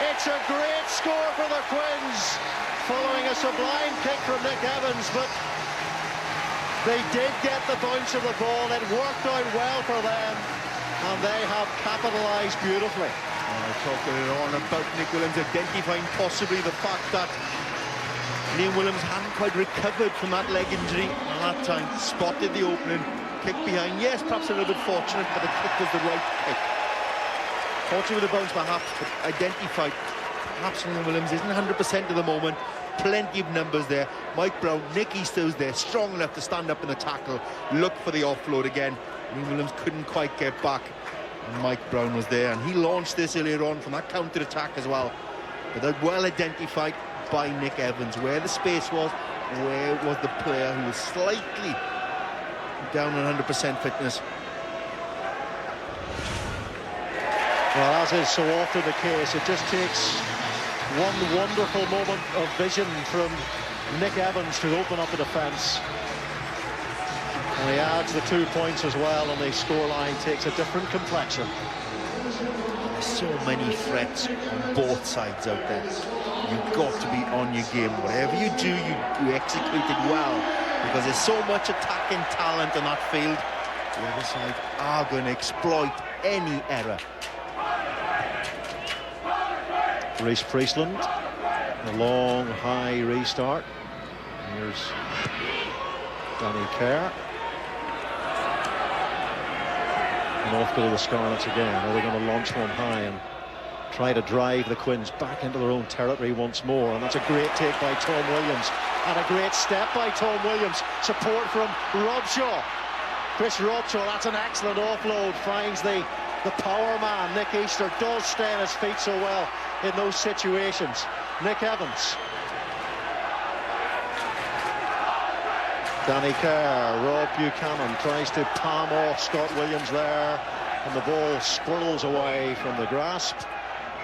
It's a great score for the Quins, following a sublime kick from Nick Evans, but they did get the bounce of the ball. It worked out well for them, and they have capitalised beautifully. I talked earlier on about Nick Williams identifying possibly the fact that Liam Williams hadn't quite recovered from that leg injury at that time. Spotted the opening, kick behind. Yes, perhaps a little bit fortunate, but the kick was the right kick. Fortunate with the bounce perhaps, but identified. Perhaps Liam Williams isn't 100% at the moment. Plenty of numbers there. Mike Brown, Nick Easter's there, strong enough to stand up in the tackle, look for the offload again. Liam Williams couldn't quite get back, and Mike Brown was there, and he launched this earlier on from that counter-attack as well. But they're well identified by Nick Evans, where the space was, where was the player who was slightly down on 100% fitness. Well, as is so often the case, it just takes one wonderful moment of vision from Nick Evans to open up the defence. And he adds the 2 points as well, and the scoreline takes a different complexion. There's so many threats on both sides out there. You've got to be on your game. Whatever you do, you execute it well, because there's so much attacking talent in that field. The other side are going to exploit any error. Reece Priestland, a long, high restart. Here's Danny Kerr. And off go the Scarlets again. Are they going to launch one high and try to drive the Quins back into their own territory once more? And that's a great take by Tom Williams, and a great step by Tom Williams. Support from Robshaw. Chris Robshaw, that's an excellent offload. Finds the power man. Nick Easter does stay on his feet so well in those situations. Nick Evans. Danny Kerr, Rob Buchanan tries to palm off Scott Williams there, and the ball squirrels away from the grasp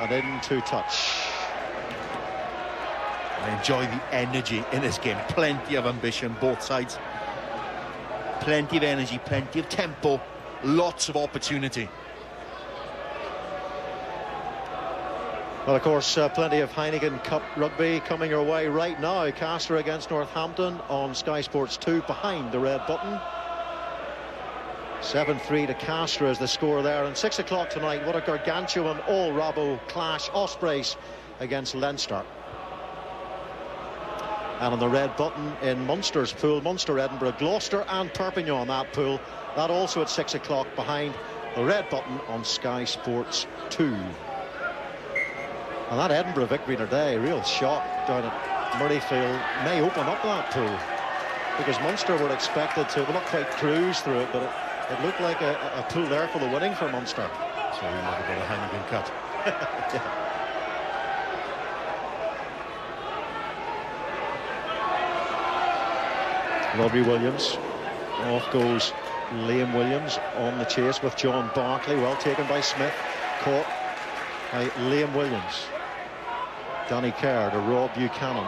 and into touch. I enjoy the energy in this game. Plenty of ambition, both sides. Plenty of energy, plenty of tempo, lots of opportunity. Well, of course, plenty of Heineken Cup rugby coming your way right now. Castor against Northampton on Sky Sports 2 behind the red button. 7-3 to Castor is the score there. And 6 o'clock tonight, what a gargantuan all-Rabo clash. Ospreys against Leinster. And on the red button in Munster's pool, Munster, Edinburgh, Gloucester and Perpignan, that pool. That also at 6 o'clock behind the red button on Sky Sports 2. And that Edinburgh victory today, real shock down at Murrayfield, may open up that pool, because Munster were expected to, well, not quite cruise through it, but it looked like a pool there for the winning for Munster. So we look about a Heineken Cup. Rodri Williams, off goes Liam Williams on the chase with John Barkley, well taken by Smith, caught by Liam Williams. Danny Kerr to Rob Buchanan.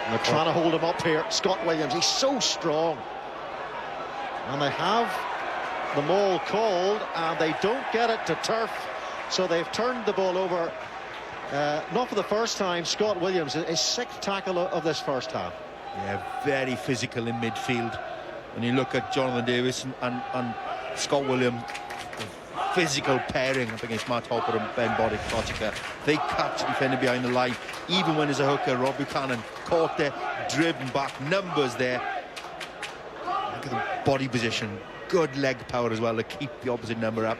And they're trying to hold him up here. Scott Williams, he's so strong. And they have the maul called, and they don't get it to turf. So they've turned the ball over, not for the first time. Scott Williams, his 6th tackle of this first half. Yeah, very physical in midfield. When you look at Jonathan Davis and Scott Williams, physical pairing up against Matt Hopper and Ben Boddick-Kochika. They catch the defender behind the line. Even when there's a hooker, Rob Buchanan caught there, driven back, numbers there. Look at the body position, good leg power as well to keep the opposite number up.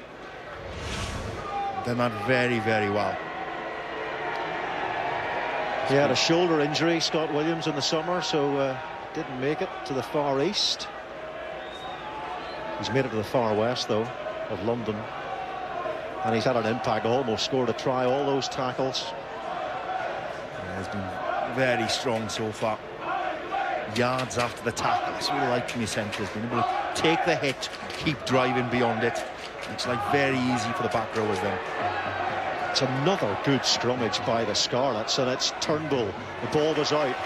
Done that very, very well. He had a shoulder injury, Scott Williams, in the summer, so didn't make it to the Far East. He's made it to the Far West, though, of London. And he's had an impact, almost scored a try, all those tackles. Yeah, he's been very strong so far. Yards after the tackle. That's what I like from your centres, being able to take the hit, keep driving beyond it. It's like very easy for the back rowers then. It's another good scrummage by the Scarlets, and it's Turnbull. The ball was out.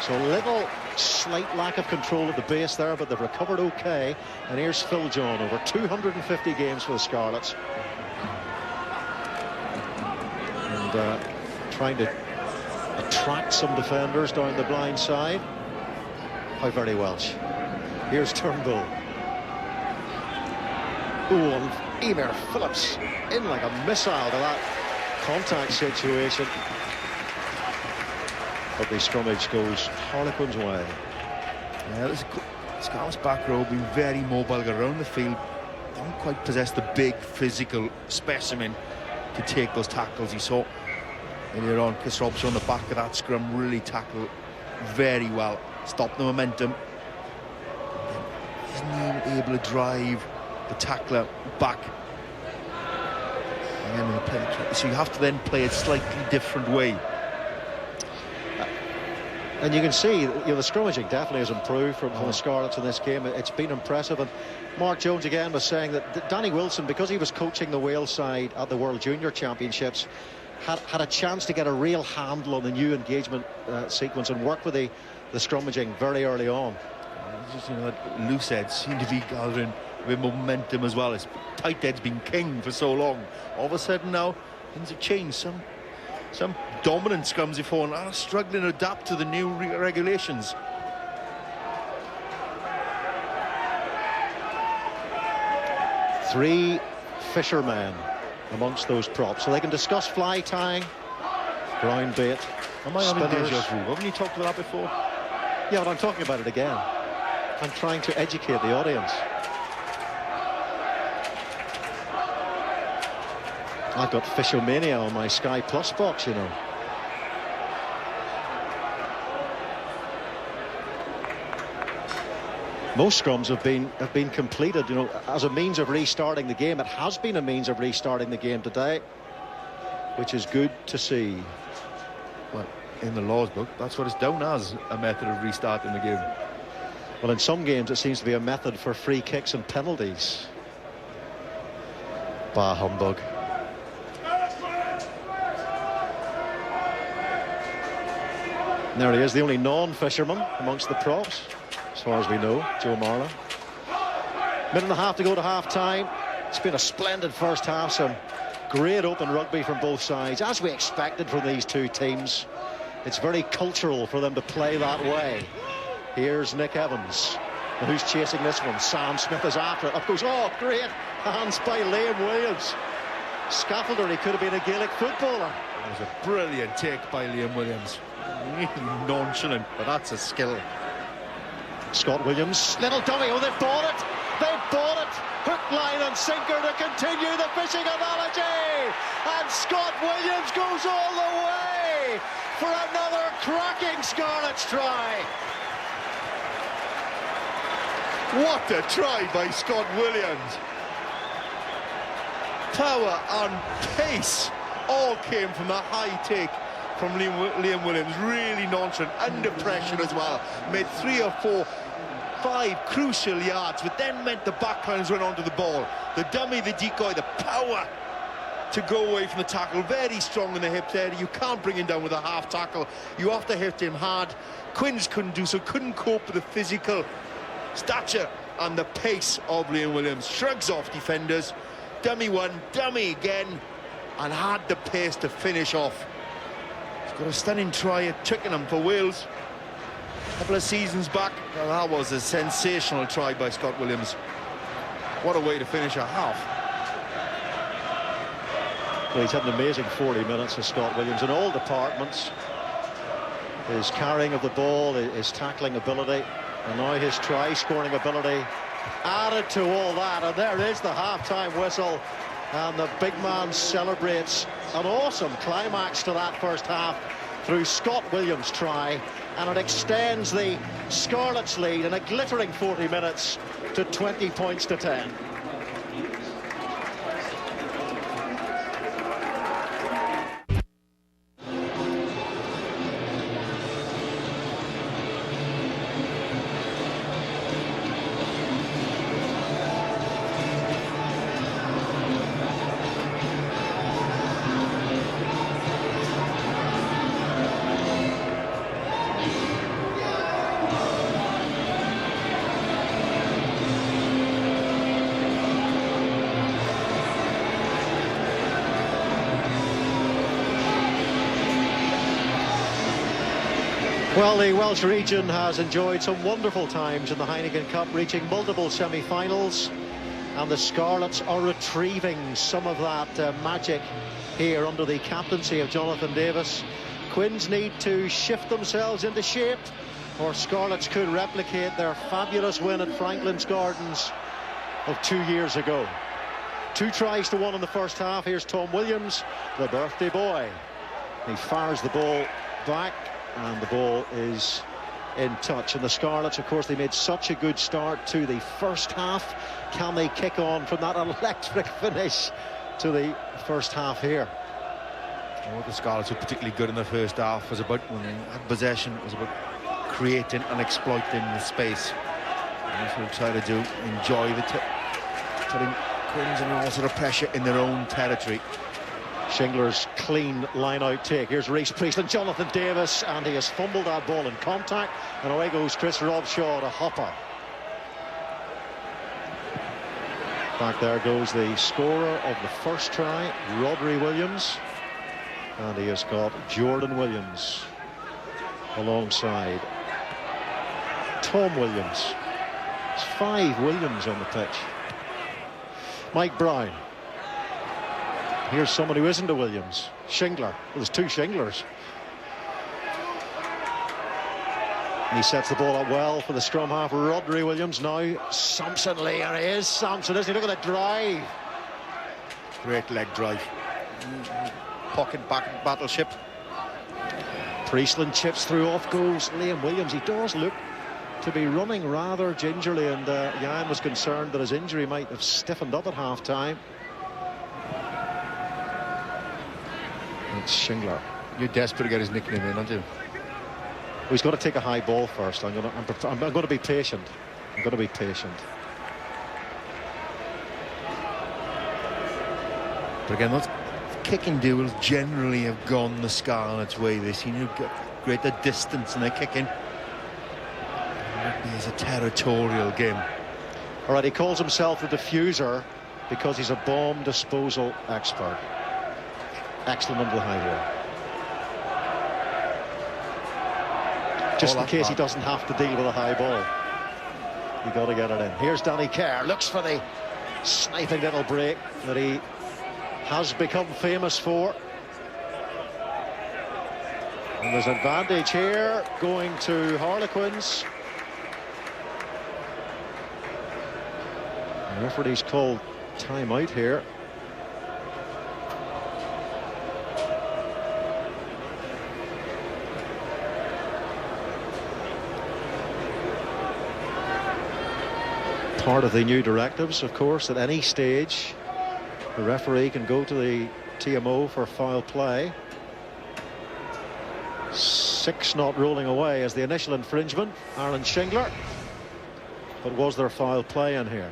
So a little slight lack of control at the base there, but they've recovered okay. And here's Phil John, over 250 games for the Scarlets. And trying to attract some defenders down the blind side. How very Welsh. Here's Turnbull. Ooh, and Emir Phillips in like a missile to that contact situation. But the scrummage goes Harlequins' way. Yeah, this Scarlets back row being very mobile around the field. Don't quite possess the big physical specimen to take those tackles. You saw earlier on Chris Robson on the back of that scrum really tackled very well, stopped the momentum. Isn't he able to drive the tackler back? So you have to then play a slightly different way. And you can see, the scrummaging definitely has improved from the Scarlets in this game. It's been impressive. And Mark Jones again was saying that Danny Wilson, because he was coaching the Wales side at the World Junior Championships, had a chance to get a real handle on the new engagement sequence and work with the scrummaging very early on. Just, loose heads seem to be gathering with momentum as well. It's tight head's been king for so long. All of a sudden now things have changed. Some dominant scrums before and are struggling to adapt to the new regulations. Three fishermen amongst those props, so they can discuss fly tying, ground bait. Am I having déjà vu? Haven't you talked about that before? Yeah, but I'm talking about it again. I'm trying to educate the audience. I've got Fishomania on my Sky Plus box, you know. Most scrums have been completed, you know, as a means of restarting the game. It has been a means of restarting the game today, which is good to see. Well, in the laws book, that's what it's down as, a method of restarting the game. Well, in some games it seems to be a method for free kicks and penalties. Bah humbug. There he is, the only non-fisherman amongst the props, as far as we know, Joe Marler. Minute and a half to go to half-time. It's been a splendid first half, some great open rugby from both sides, as we expected from these two teams. It's very cultural for them to play that way. Here's Nick Evans. And who's chasing this one? Sam Smith is after it. Up goes, oh, great hands by Liam Williams. Scaffolder, he could have been a Gaelic footballer. It was a brilliant take by Liam Williams. Really nonchalant, but that's a skill. Scott Williams, little dummy. Oh, they've bought it. They've bought it. Hook, line and sinker to continue the fishing analogy. And Scott Williams goes all the way for another cracking Scarlets try. What a try by Scott Williams. Power and pace all came from that high take from Liam Williams. Really nonchalant, under pressure as well. Made 3 or 4, 5 crucial yards, but then meant the backlines went onto the ball. The dummy, the decoy, the power to go away from the tackle. Very strong in the hips there. You can't bring him down with a half tackle. You have to hit him hard. Quins couldn't do so, couldn't cope with the physical stature and the pace of Liam Williams. Shrugs off defenders. Dummy one, dummy again. and had the pace to finish off. He's got a stunning try at Twickenham for Wales a couple of seasons back. Well, that was a sensational try by Scott Williams. What a way to finish a half. Well, he's had an amazing 40 minutes of Scott Williams in all departments. His carrying of the ball, his tackling ability, and now his try-scoring ability added to all that. And there is the half-time whistle, and the big man celebrates an awesome climax to that first half through Scott Williams' try, and it extends the Scarlets' lead in a glittering 40 minutes to 20 points to 10. Well, the Welsh region has enjoyed some wonderful times in the Heineken Cup, reaching multiple semi-finals, and the Scarlets are retrieving some of that magic here under the captaincy of Jonathan Davis. Quins need to shift themselves into shape, or Scarlets could replicate their fabulous win at Franklin's Gardens of 2 years ago. 2 tries to 1 in the first half. Here's Tom Williams, the birthday boy. He fires the ball back, and the ball is in touch. And the Scarlets, of course, they made such a good start to the first half. Can they kick on from that electric finish to the first half here? Oh, the Scarlets were particularly good in the first half. It was about, when they had possession, it was about creating and exploiting the space. And that's what they try to do, enjoy putting Quins and all sort of pressure in their own territory. Shingler's clean line-out take. Here's Reece Priestland, Jonathan Davis, and he has fumbled that ball in contact. And away goes Chris Robshaw to hopper. Back there goes the scorer of the first try, Rodri Williams. And he has got Jordan Williams alongside Tom Williams. There's 5 Williams on the pitch. Mike Brown. Here's someone who isn't a Williams, Shingler. Well, there's 2 Shinglers. And he sets the ball up well for the scrum half. Rodri Williams now. Sampson Lee, and it is Sampson, isn't he? Look at the drive. Great leg drive. Pocket back battleship. Priestland chips through, off goes Liam Williams. He does look to be running rather gingerly, and Jan was concerned that his injury might have stiffened up at half-time. It's Shingler. You're desperate to get his nickname in, aren't you? Well, he's got to take a high ball first. I'm going to be patient. I'm going to be patient. But again, those kicking duels generally have gone the Scarlets' way. They seem to get greater distance in their kicking. Rugby is a territorial game. All right, he calls himself the diffuser because he's a bomb disposal expert. Excellent under the high wall. Just in case he doesn't have to deal with a high ball. You got to get it in. Here's Danny Kerr. Looks for the sniping little break that he has become famous for. And there's advantage here going to Harlequins. The referee's called timeout here. Part of the new directives, of course, at any stage the referee can go to the TMO for foul play. 6 not rolling away as the initial infringement, Aaron Shingler. But was there foul play in here?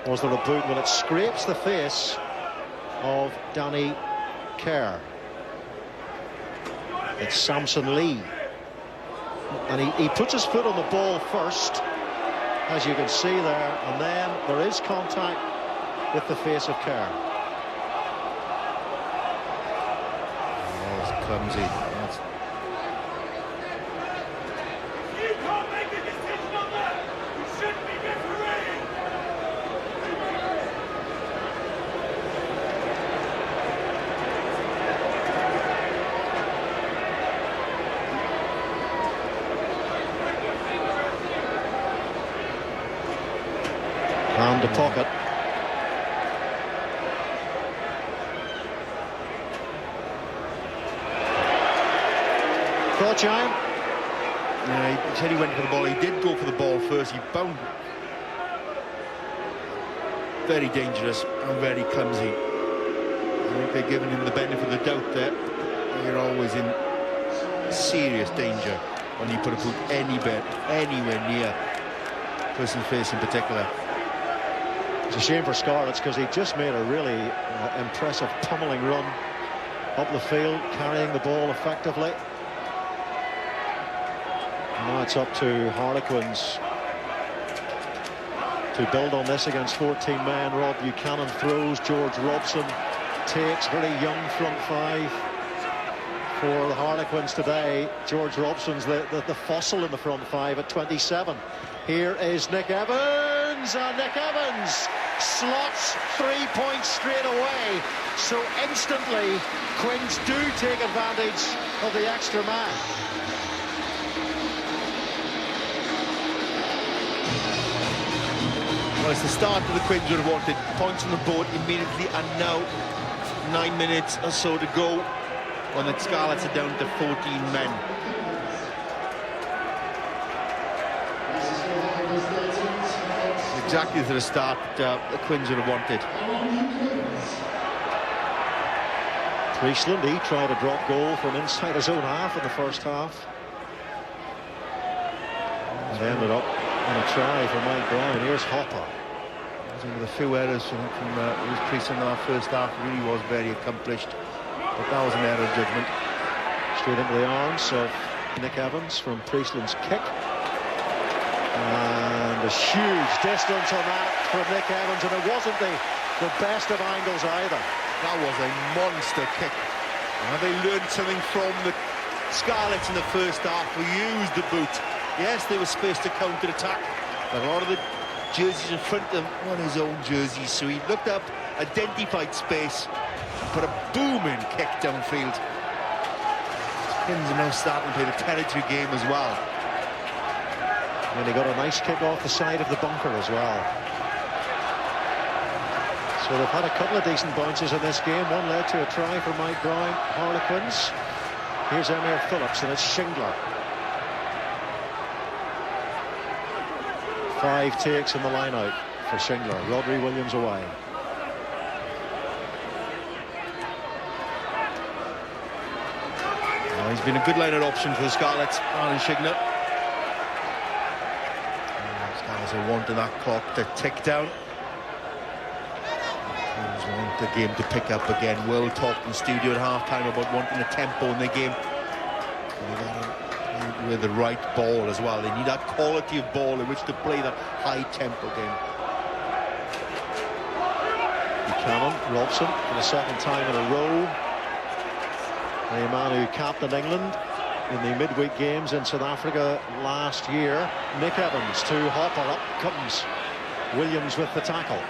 Was there a boot? Well, it scrapes the face of Danny Kerr. It's Sampson Lee, and he puts his foot on the ball first, as you can see there, and then there is contact with the face of Kerr. clumsy. That's... You can't make a decision on that! You shouldn't be refereeing! Hand to pocket. Thought, Giant? Yeah, he said he went for the ball. He did go for the ball first. He bound. Very dangerous and very clumsy. I think they're giving him the benefit of the doubt there. You're always in serious danger when you put a boot anywhere near person's face in particular. It's a shame for Scarlets because he just made a really impressive pummeling run up the field, carrying the ball effectively. Now it's up to Harlequins to build on this against 14 men. Rob Buchanan throws, George Robson takes, very young front five for the Harlequins today. George Robson's the fossil in the front five at 27. Here is Nick Evans, and Nick Evans slots 3 points straight away. So instantly, Quins do take advantage of the extra man. Well, it's the start of the Quins would have wanted. Points on the board immediately, and now 9 minutes or so to go when the Scarlets are down to 14 men. It's exactly the start that the Quins would have wanted. Priestland, he tried a drop goal from inside his own half in the first half. It ended up in a try for Mike Brown. Here's Hopper. With a few errors from Priestland in our first half, really was very accomplished. But that was an error of judgment. Straight into the arms of Nick Evans from Priestland's kick. And a huge distance on that from Nick Evans, and it wasn't the best of angles either. That was a monster kick. Have they learned something from the Scarlets in the first half? We used the boot. Yes, they were supposed to counter-attack, but a lot of the jerseys in front of him were his own jerseys, so he looked up, identified space, and put a booming kick downfield. Quins are now starting to play the territory game as well. And he got a nice kick off the side of the bunker as well. So they've had a couple of decent bounces in this game. One led to a try for Mike Brown, Harlequins. Here's Emir Phillips, and it's Shingler. 5 takes in the line out for Shingler. Rodri Williams away. Well, he's been a good line-out option for the Scarlets, Alan Shingler. Scarlets are wanting that clock to tick down. Quins want the game to pick up again. Will talked in the studio at half-time about wanting a tempo in the game. With the right ball as well. They need that quality of ball in which to play that high-tempo game. Buchanan, Robson for the second time in a row. The man who captained England in the midweek games in South Africa last year. Nick Evans to Hopper, up comes Williams with the tackle.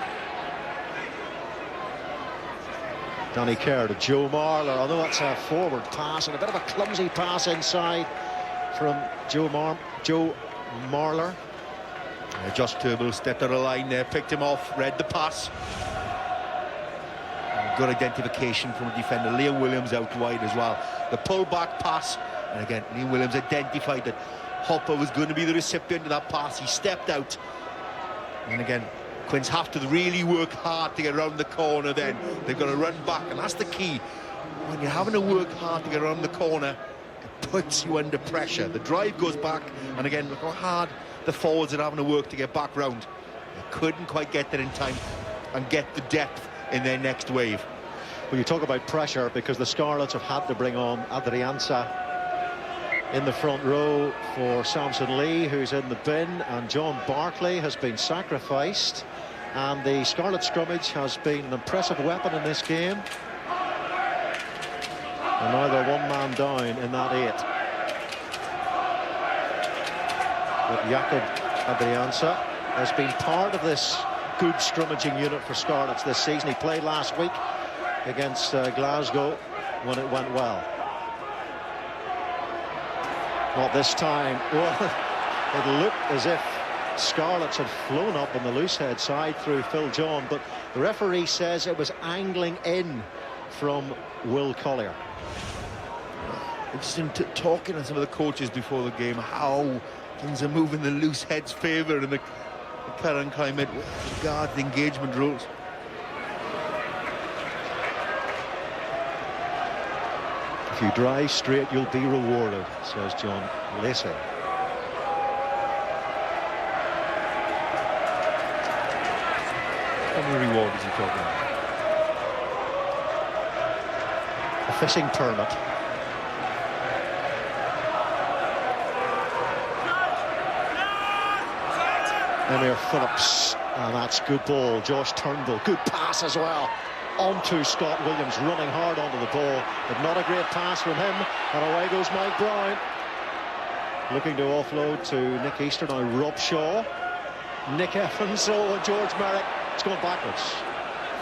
Danny Kerr to Joe Marler, although that's a forward pass and a bit of a clumsy pass inside from Joe Marler. Josh Turnbull stepped out of line there, picked him off, read the pass. And good identification from the defender. Liam Williams out wide as well. The pull-back pass, and again, Liam Williams identified that Hopper was going to be the recipient of that pass. He stepped out. And again, Quins have to really work hard to get around the corner then. They've got to run back, and that's the key. When you're having to work hard to get around the corner, puts you under pressure. The drive goes back, and again, look how hard the forwards are having to work to get back round. They couldn't quite get there in time and get the depth in their next wave. Well, you talk about pressure because the Scarlets have had to bring on Adrianza in the front row for Samson Lee, who's in the bin, and John Barclay has been sacrificed, and the Scarlet scrummage has been an impressive weapon in this game. And now they're one man down in that 8. But Jakob Adrianza has been part of this good scrummaging unit for Scarlets this season. He played last week against Glasgow when it went well. Not this time. Well, it looked as if Scarlets had flown up on the loosehead side through Phil John, but the referee says it was angling in from Will Collier. Interesting talking to some of the coaches before the game, how things are moving in the loose head's favour in the current climate with regard to the engagement rules. If you drive straight, you'll be rewarded, says John Lacey. How many reward is he talking about? A fishing permit. Emir Phillips, and that's good ball. Josh Turnbull, good pass as well. Onto Scott Williams, running hard onto the ball, but not a great pass from him. And away goes Mike Brown. Looking to offload to Nick Easter, now Rob Shaw. Nick Evans, and George Merrick. It's going backwards.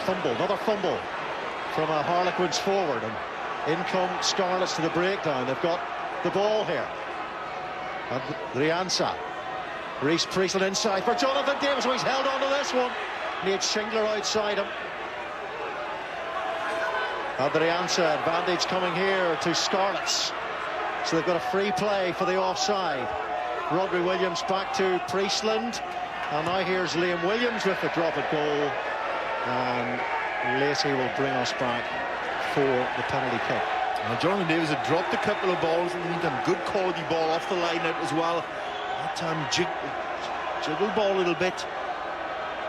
Fumble, another fumble from a Harlequins forward. And in come Scarlets to the breakdown. They've got the ball here. And Rianza. Reece Priestland inside for Jonathan Davis. Oh, he's held on to this one. Nate Shingler outside him. Adrianza, advantage coming here to Scarlets. So they've got a free play for the offside. Rodri Williams back to Priestland. And now here's Liam Williams with the drop at goal. And Lacey will bring us back for the penalty kick. Well, Jonathan Davis had dropped a couple of balls in the meantime. Good quality ball off the line out as well. That time jiggle ball a little bit,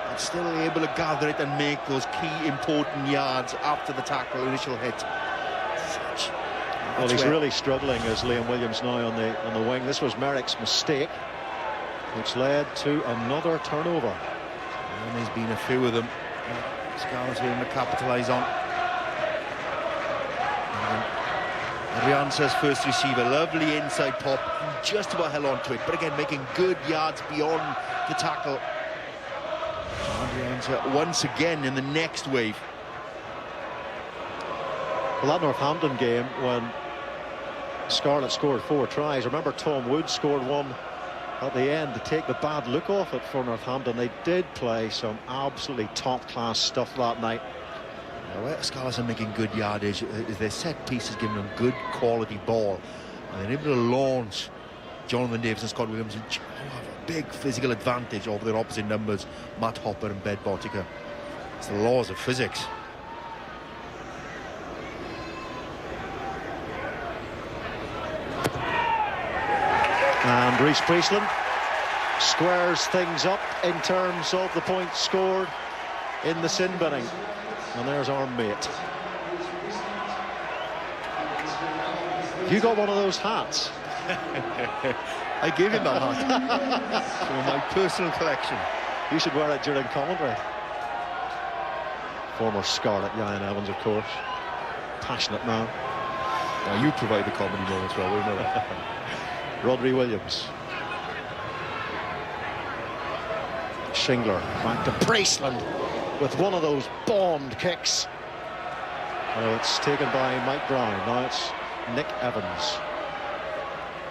but still able to gather it and make those key important yards after the tackle initial hit. Well, he's really struggling as Liam Williams now on the wing. This was Merrick's mistake, which led to another turnover. And there's been a few of them. Scarlets able to capitalise on. Adrianza's first receiver, lovely inside pop, just about held on to it, but again making good yards beyond the tackle. Adrianza once again in the next wave. Well, that Northampton game when Scarlett scored 4 tries, remember Tom Wood scored one at the end to take the bad look off it for Northampton. They did play some absolutely top-class stuff that night. Where Scarlets are making good yardage is their set pieces, giving them good quality ball, and they're able to launch Jonathan Davis and Scott Williams, who have a big physical advantage over their opposite numbers, Matt Hopper and Ben Botica. It's the laws of physics. And Reece Priestland squares things up in terms of the points scored in the sin binning. And there's our mate. You got one of those hats? I gave him that hat from my personal collection. You should wear it during commentary. Former Scarlet, Ian Evans, of course. Passionate man. Now you provide the comedy moments, Rob, we know that. Rodri Williams. Shingler back to Priestland with one of those bombed kicks. Oh, it's taken by Mike Brown. Now it's Nick Evans.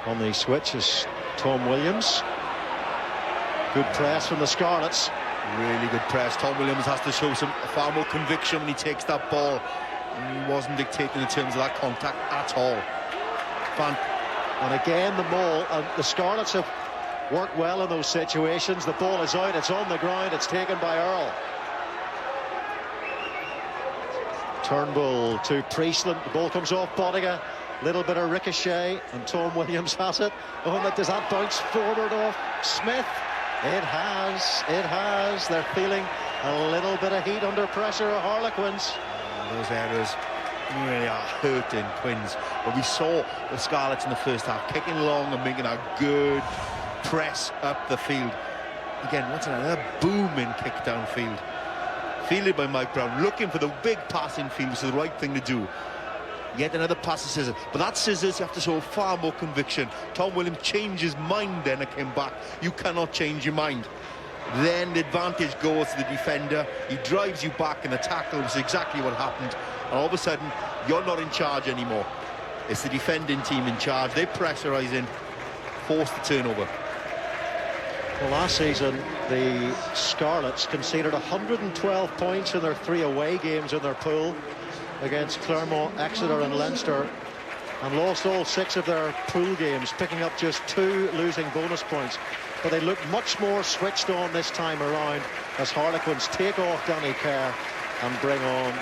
On the switch is Tom Williams. Good press from the Scarlets. Really good press. Tom Williams has to show far more conviction when he takes that ball. And he wasn't dictating in terms of that contact at all. And again the maul, and the Scarlets have worked well in those situations. The ball is out, it's on the ground, it's taken by Earl. Turnbull to Priestland. The ball comes off Botica. Little bit of ricochet, and Tom Williams has it. Oh, and does that bounce forward off Smith? It has. They're feeling a little bit of heat under pressure of Harlequins. Those errors really are hurting Quins. But we saw the Scarlets in the first half kicking long and making a good press up the field. Again, what's another booming kick downfield. Fielded by Mike Brown, looking for the big pass in field, which is the right thing to do. Yet another pass of scissors. But that scissors, you have to show far more conviction. Tom Williams changed his mind then and came back. You cannot change your mind. Then the advantage goes to the defender. He drives you back in the tackle, which is exactly what happened. And all of a sudden, you're not in charge anymore. It's the defending team in charge. They're pressurising, force the turnover. Well, last season, the Scarlets conceded 112 points in their 3 away games in their pool against Clermont, Exeter and Leinster, and lost all 6 of their pool games, picking up just 2 losing bonus points. But they look much more switched on this time around as Harlequins take off Danny Kerr and bring on...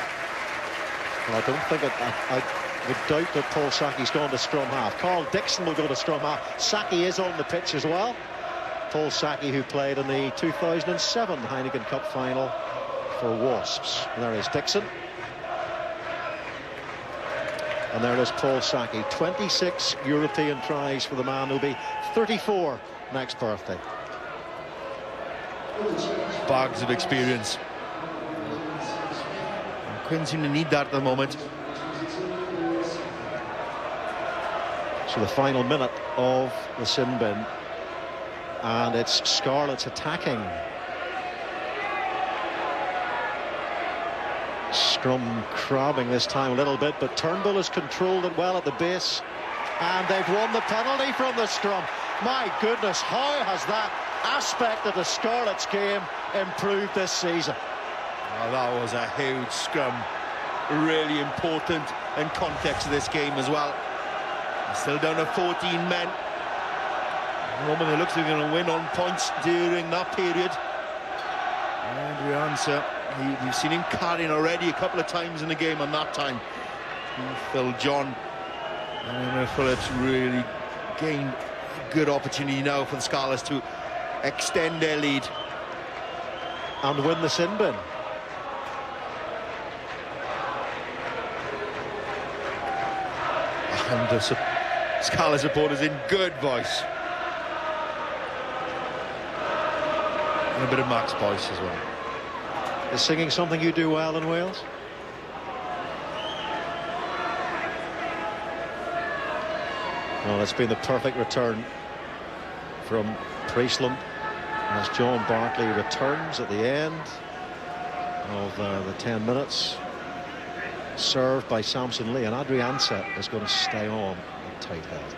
Well, I don't think I would doubt that Paul Sackey's gone to scrum half. Carl Dixon will go to scrum half. Sackey is on the pitch as well. Paul Sackey, who played in the 2007 Heineken Cup final for Wasps. And there is Dixon. And there is Paul Sackey. 26 European tries for the man who'll be 34 next birthday. Bags of experience. And Quinn seem to need that at the moment. So the final minute of the sin bin. And it's Scarlets attacking. Scrum crabbing this time a little bit, but Turnbull has controlled it well at the base. And they've won the penalty from the scrum. My goodness, how has that aspect of the Scarlets game improved this season? Well, that was a huge scrum. Really important in context of this game as well. Still down to 14 men. At the moment, it looks like they're going to win on points during that period. And we answer. We've seen him carrying already a couple of times in the game, and that time Phil John and Phillips really gained a good opportunity now for the Scarlets to extend their lead and win the sin bin. And the Scarlet supporters in good voice. And a bit of Max voice as well. Is singing something you do well in Wales? Well, it's been the perfect return from Priestland as John Barkley returns at the end of the 10 minutes. Served by Samson Lee, and Adrianza is going to stay on at tight head.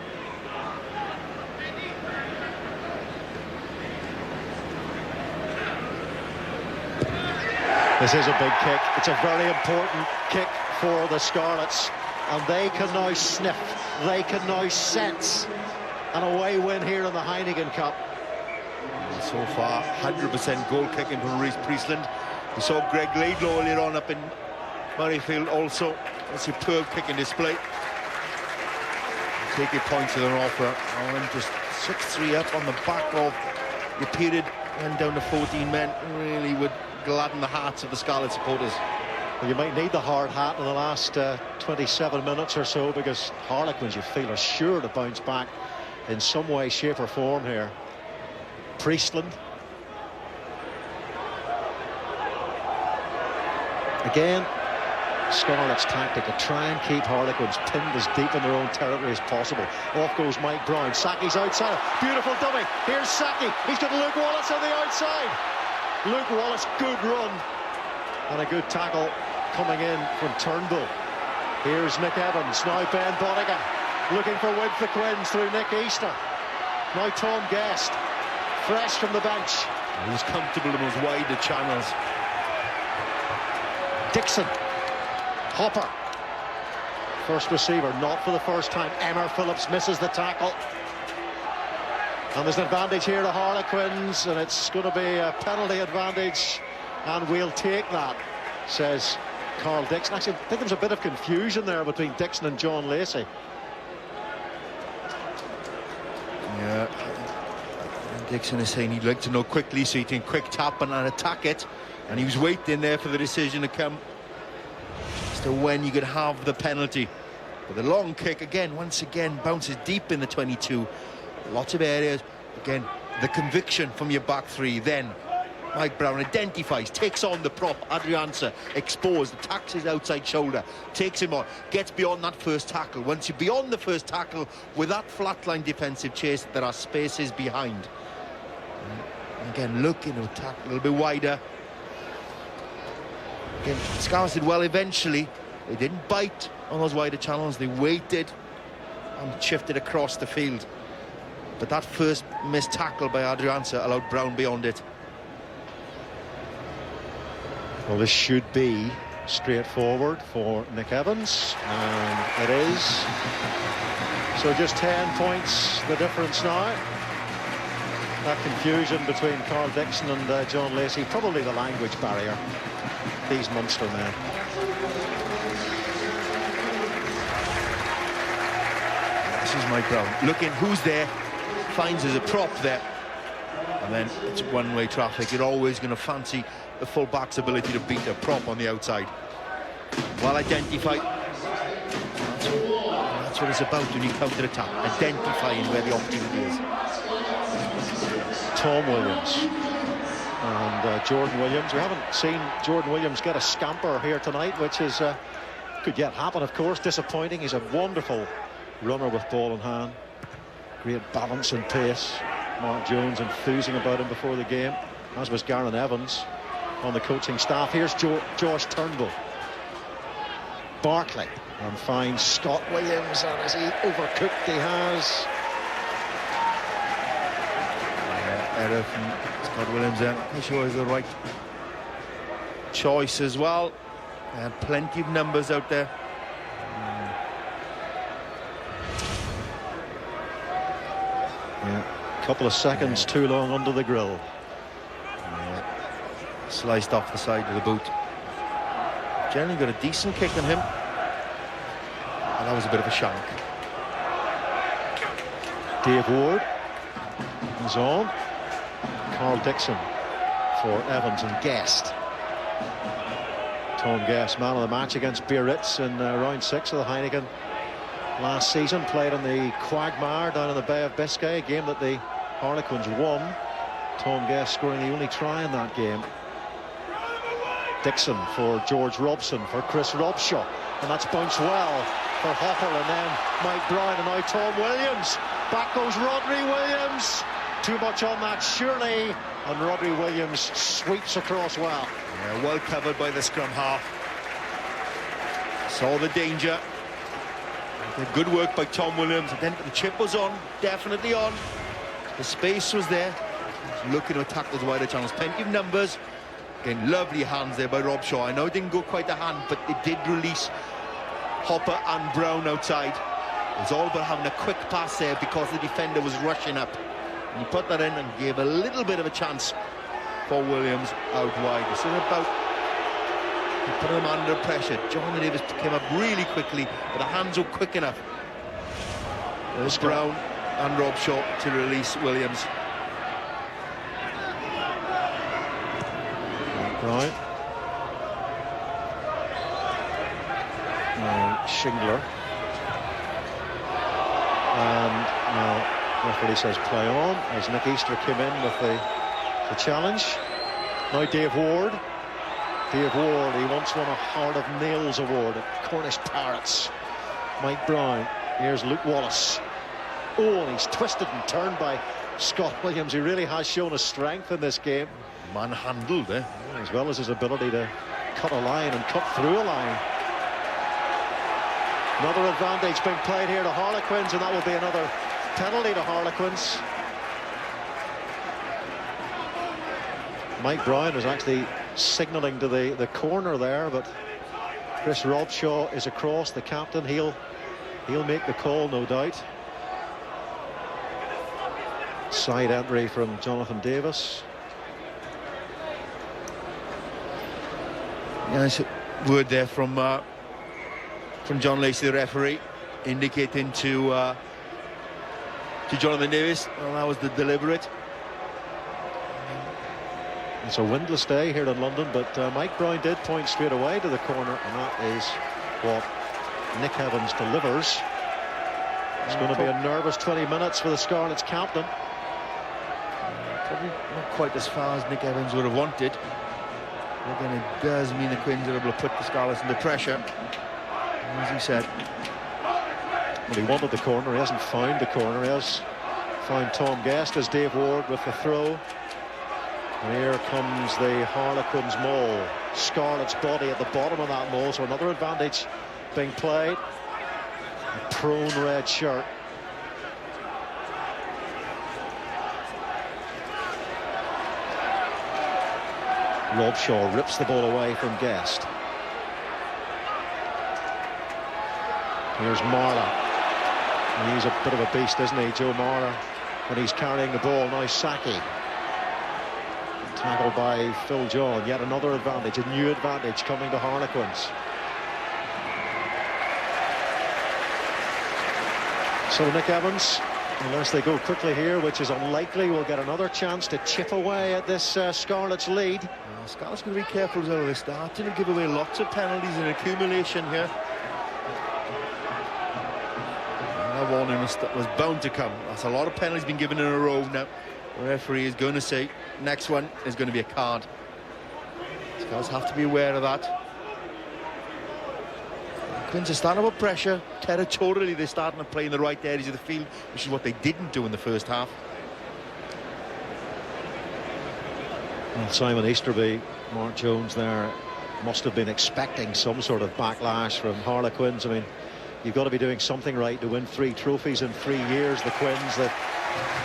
This is a big kick. It's a very important kick for the Scarlets, and they can now sniff, they can now sense an away win here in the Heineken Cup. So far, 100% goal kicking from Reece Priestland. We saw Greg Laidlaw earlier on up in Murrayfield also. A superb kicking display. Take your points with an offer. And just 6-3 up on the back of the period and down to 14 men. Really would gladden the hearts of the Scarlet supporters. Well, you might need the hard hat in the last 27 minutes or so, because Harlequins, you feel, are sure to bounce back in some way, shape or form here. Priestland. Again, Scarlet's tactic to try and keep Harlequins pinned as deep in their own territory as possible. Off goes Mike Brown. Sackey's outside. Beautiful dummy. Here's Sackey. He's got Luke Wallace on the outside. Luke Wallace, good run. And a good tackle coming in from Turnbull. Here's Nick Evans. Now Ben Bonigan looking for width the Quins through Nick Easter. Now Tom Guest, fresh from the bench. He was comfortable in those wider channels. Dixon. Hopper. First receiver, not for the first time. Emmer Phillips misses the tackle. And there's an advantage here to Harlequins, and it's going to be a penalty advantage, and we'll take that, says Carl Dixon. Actually, I think there's a bit of confusion there between Dixon and John Lacey. Yeah, and Dixon is saying he'd like to know quickly so he can quick tap and attack it, and he was waiting there for the decision to come as to when you could have the penalty. But the long kick again, once again, bounces deep in the 22. Lots of areas. Again, the conviction from your back three. Then Mike Brown identifies, takes on the prop, Adrianza, exposed, attacks his outside shoulder, takes him on, gets beyond that first tackle. Once you're beyond the first tackle, with that flatline defensive chase, there are spaces behind. Again, looking to attack a little bit wider. Again, Scarlets did well eventually. They didn't bite on those wider channels, they waited and shifted across the field. But that first missed tackle by Adrianza allowed Brown beyond it. Well, this should be straightforward for Nick Evans, and it is. So just 10 points the difference now. That confusion between Carl Dixon and John Lacey, probably the language barrier. These Munster men. This is Mike Brown looking who's there, finds there's a prop there, and then it's one-way traffic. You're always going to fancy the full-back's ability to beat a prop on the outside. Well identified. That's what it's about when you counter-attack, identifying where the opportunity is. Tom Williams and Jordan Williams. We haven't seen Jordan Williams get a scamper here tonight, which is could yet happen, of course. Disappointing. He's a wonderful runner with ball in hand. Great balance and pace. Mark Jones enthusing about him before the game, as was Gareth Evans on the coaching staff. Here's Josh Turnbull. Barkley, and finds Scott Williams, and as he overcooked, he has. Error from Scott Williams there. I'm sure is the right choice as well. They had plenty of numbers out there. Yeah, a couple of seconds too long under the grill. Sliced off the side of the boot. Generally got a decent kick on him. And that was a bit of a shank. Dave Ward is on. Carl Dixon for Evans and Guest. Tom Guest, man of the match against Biarritz in round 6 of the Heineken last season. Played in the quagmire down in the Bay of Biscay, a game that the Harlequins won. Tom Guest scoring the only try in that game. Dixon for George Robson, for Chris Robshaw, and that's bounced well for Hopper, and then Mike Brown, and now Tom Williams. Back goes Rodri Williams. Too much on that, surely, and Rodri Williams sweeps across well. Yeah, well covered by the scrum half. Saw the danger. Good work by Tom Williams. And then the chip was on, definitely on. The space was there. Looking to attack those wider channels. Plenty of numbers. Again, lovely hands there by Robshaw. I know it didn't go quite a hand, but it did release Hopper and Brown outside. It was all about having a quick pass there because the defender was rushing up. And he put that in and gave a little bit of a chance for Williams out wide. This is about putting him under pressure. John Davis came up really quickly, but the hands were quick enough. There's Brown and Robshaw to release Williams. Right. Now Shingler. And now referee says play on, as Nick Easter came in with the challenge. Now Dave Ward. Dave Ward, he once won a Heart of Nails award at Cornish Parrots. Mike Brown. Here's Luke Wallace. Oh, and he's twisted and turned by Scott Williams. He really has shown his strength in this game. Manhandled, eh? As well as his ability to cut a line and cut through a line. Another advantage being played here to Harlequins, and that will be another penalty to Harlequins. Mike Brown was actually signalling to the corner there, but Chris Robshaw is across, the captain. He'll make the call, no doubt. Side entry from Jonathan Davis. Nice word there from John Lacey, the referee, indicating to Jonathan Davis. Well, that was the deliberate. It's a windless day here in London, but Mike Brown did point straight away to the corner, and that is what Nick Evans delivers. It's going to be a nervous 20 minutes for the Scarlets captain. Probably not quite as far as Nick Evans would have wanted. But again, it does mean the Quins are able to put the Scarlets under pressure. As he said, well, he wanted the corner, he hasn't found the corner. He has found Tom Guest as Dave Ward with the throw. And here comes the Harlequins maul. Scarlet's body at the bottom of that maul, so another advantage being played. A prone red shirt. Robshaw rips the ball away from Guest. Here's Marler. He's a bit of a beast, isn't he, Joe Marler, when he's carrying the ball. Now Saki. Tackled by Phil John. Yet another advantage, a new advantage coming to Harlequins. So Nick Evans, unless they go quickly here, which is unlikely, will get another chance to chip away at this Scarlets lead. Scarlets going to be careful as well. They're starting to give away lots of penalties in accumulation here. That warning was bound to come. That's a lot of penalties been given in a row now. The referee is going to say next one is going to be a card. Scarlets have to be aware of that. Quins are starting to put pressure. Territorially, they're starting to play in the right areas of the field, which is what they didn't do in the first half. Well, Simon Easterby, Mark Jones there, must have been expecting some sort of backlash from Harlequins. I mean, you've got to be doing something right to win 3 trophies in 3 years. The Quins that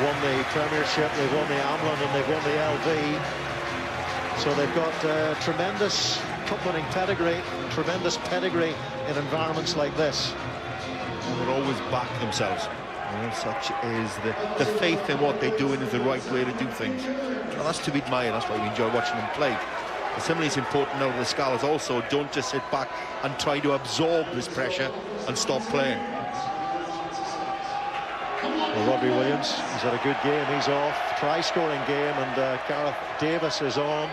won the Premiership, they've won the Amlin and they've won the LV. So they've got tremendous cup-winning pedigree, tremendous pedigree in environments like this. And they'll always back themselves. Well, such is the faith in what they're doing is the right way to do things. Well, that's to be admired. That's why we enjoy watching them play. And similarly, it's important now that the Scarlets also don't just sit back and try to absorb this pressure and stop playing. Well, Robbie Williams, he's had a good game. He's off. Try-scoring game, and Gareth Davis is on.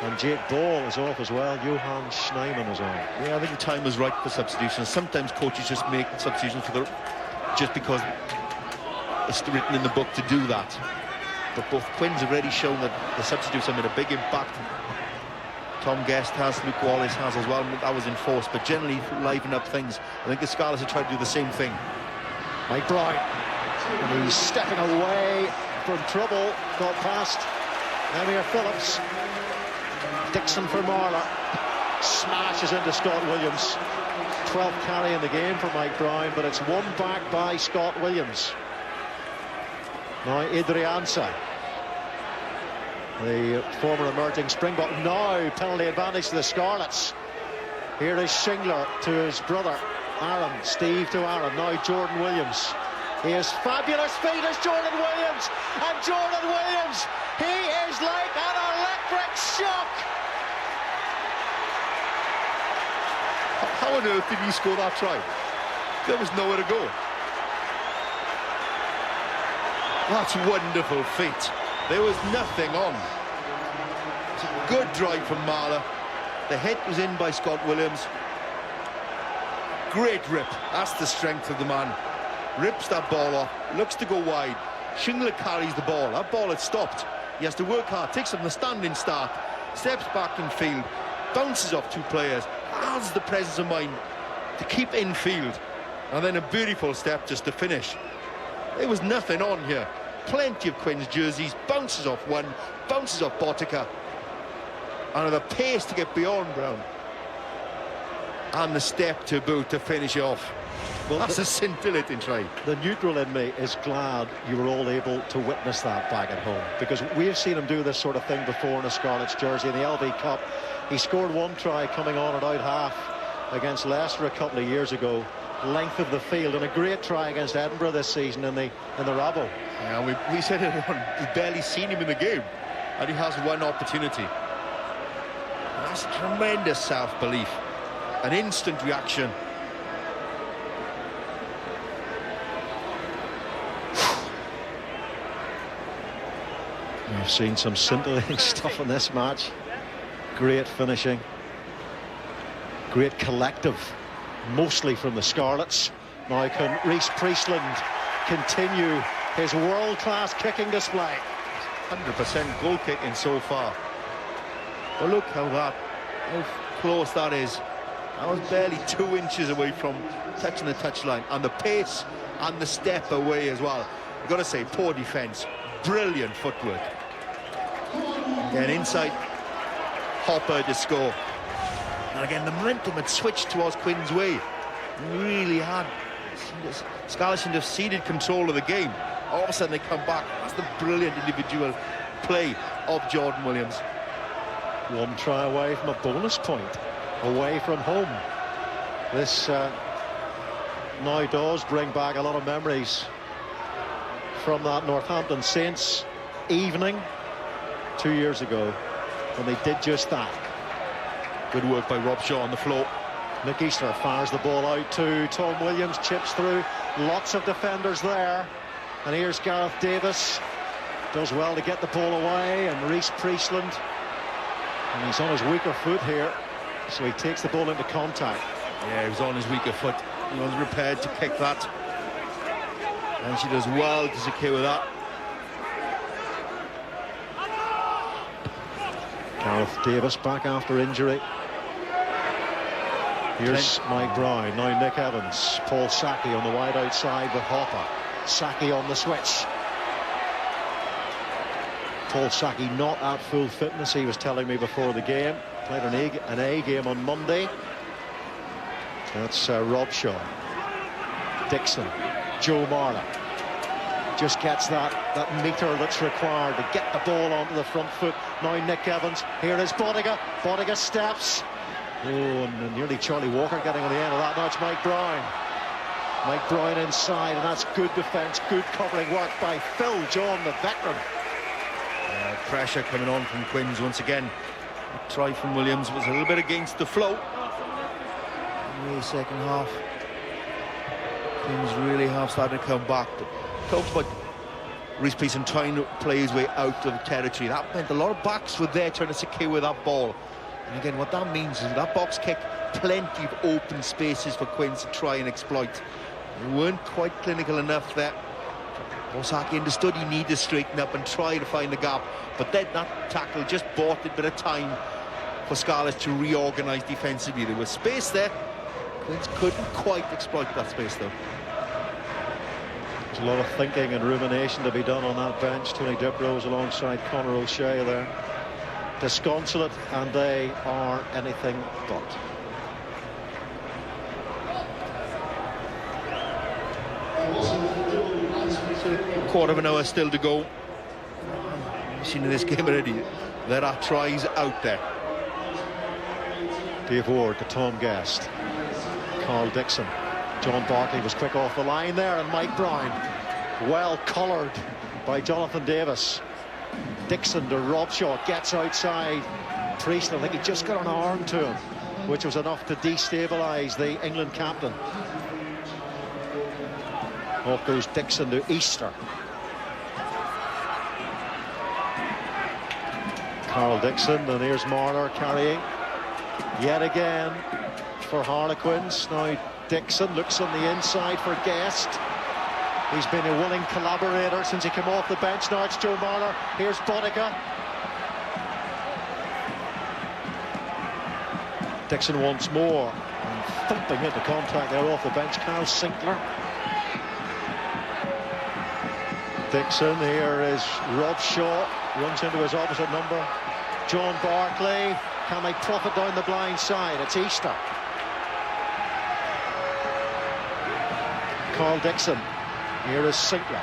And Jake Ball is off as well. Johan Schneiman is on. Yeah, I think the time was right for substitutions. Sometimes coaches just make substitutions just because it's written in the book to do that. But both Quins have already shown that the substitutes have made a big impact. Tom Guest has, Luke Wallace has as well. That was enforced, but generally liven up things. I think the Scarlets have tried to do the same thing. Mike Brown, and he's stepping away from trouble. Got past Emir Phillips. Dixon for Marler. Smashes into Scott Williams. 12th carry in the game for Mike Brown, but it's won back by Scott Williams. Now Idriansa, the former emerging Springbok. Now penalty advantage to the Scarlets. Here is Shingler to his brother Aaron. Steve to Aaron. Now Jordan Williams. He has fabulous feet as Jordan Williams. And Jordan Williams, he is like an electric shock. How on earth did he score that try? There was nowhere to go. That's wonderful feet. There was nothing on. It's a good drive from Marler. The hit was in by Scott Williams. Great rip. That's the strength of the man. Rips that ball off, looks to go wide. Shingler carries the ball. That ball had stopped. He has to work hard, takes on the standing start, steps back in field, bounces off 2 players, has the presence of mind to keep in field, and then a beautiful step just to finish. There was nothing on here. Plenty of Quins jerseys, bounces off one, bounces off Botica, and the pace to get beyond Brown, and the step to boot to finish off. Well, that's a scintillating try. The neutral in me is glad you were all able to witness that back at home, because we've seen him do this sort of thing before in a Scarlets jersey in the LV Cup. He scored 1 try coming on at out half against Leicester a couple of years ago. Length of the field, and a great try against Edinburgh this season in the Rabo. Yeah, we said it, we've barely seen him in the game, and he has 1 opportunity. That's tremendous self-belief, an instant reaction. We've seen some scintillating stuff in this match. Great finishing, great collective, mostly from the Scarlets. Now can Reece Priestland continue his world-class kicking display? 100% goal kicking so far. But look how close that is. That was barely 2 inches away from touching the touchline, and the pace and the step away as well. You've got to say, poor defence, brilliant footwork. Then inside, Hopper to score. And again, the momentum had switched towards Quinn's way. Really had. Scarlets seemed to have ceded control of the game. All of a sudden they come back. That's the brilliant individual play of Jordan Williams. One try away from a bonus point, away from home. This now does bring back a lot of memories from that Northampton Saints evening 2 years ago when they did just that. Good work by Rob Shaw on the floor. Nick Easter fires the ball out to Tom Williams, chips through, lots of defenders there, and here's Gareth Davis, does well to get the ball away, and Reece Priestland, and he's on his weaker foot here, so he takes the ball into contact. Yeah, he was on his weaker foot. He was prepared to kick that, and she does well to secure that. Gareth Davis back after injury. Here's Mike Brown, now Nick Evans, Paul Saki on the wide outside with Hopper. Saki on the switch. Paul Saki not at full fitness, he was telling me before the game. Played an A game on Monday. That's Rob Shaw. Dixon, Joe Marler. Just gets that metre that's required to get the ball onto the front foot. Now Nick Evans, here is Bodiger. Bodiger steps. Oh, and nearly Charlie Walker getting on the end of that. Now it's Mike Brown. Mike Brown inside, and that's good defence, good covering work by Phil John, the veteran. Pressure coming on from Quins once again. A try from Williams was a little bit against the flow. In the second half, Quins really have started to come back. Talks about Reece Priestland trying to play his way out of territory. That meant a lot of backs were there trying to secure that ball. And again, what that means is that box kick, plenty of open spaces for Quins to try and exploit. They weren't quite clinical enough there. Osaki understood he needed to straighten up and try to find the gap, but then that tackle just bought a bit of time for Scarlets to reorganise defensively. There was space there. Quins couldn't quite exploit that space though. There's a lot of thinking and rumination to be done on that bench. Tony Diprose alongside Conor O'Shea there. Disconsolate, and they are anything but. A quarter of an hour still to go. You've seen in this game already, there are tries out there. Dave Ward to Tom Guest. Carl Dixon. John Barkley was quick off the line there, and Mike Brown well collared by Jonathan Davis. Dixon to Rob Shaw, gets outside Priestland. I think he just got an arm to him, which was enough to destabilise the England captain. Off goes Dixon to Easter. Carl Dixon, and here's Marler carrying yet again for Harlequins. Now Dixon looks on the inside for Guest. He's been a willing collaborator since he came off the bench. Now it's Joe Marler. Here's Bodiger. Dixon once more, and thumping into contact there off the bench. Carl Sinclair. Dixon, here is Rob Shaw, runs into his opposite number. John Barkley, can they profit down the blind side? It's Easter. Carl Dixon, here is Sinclair.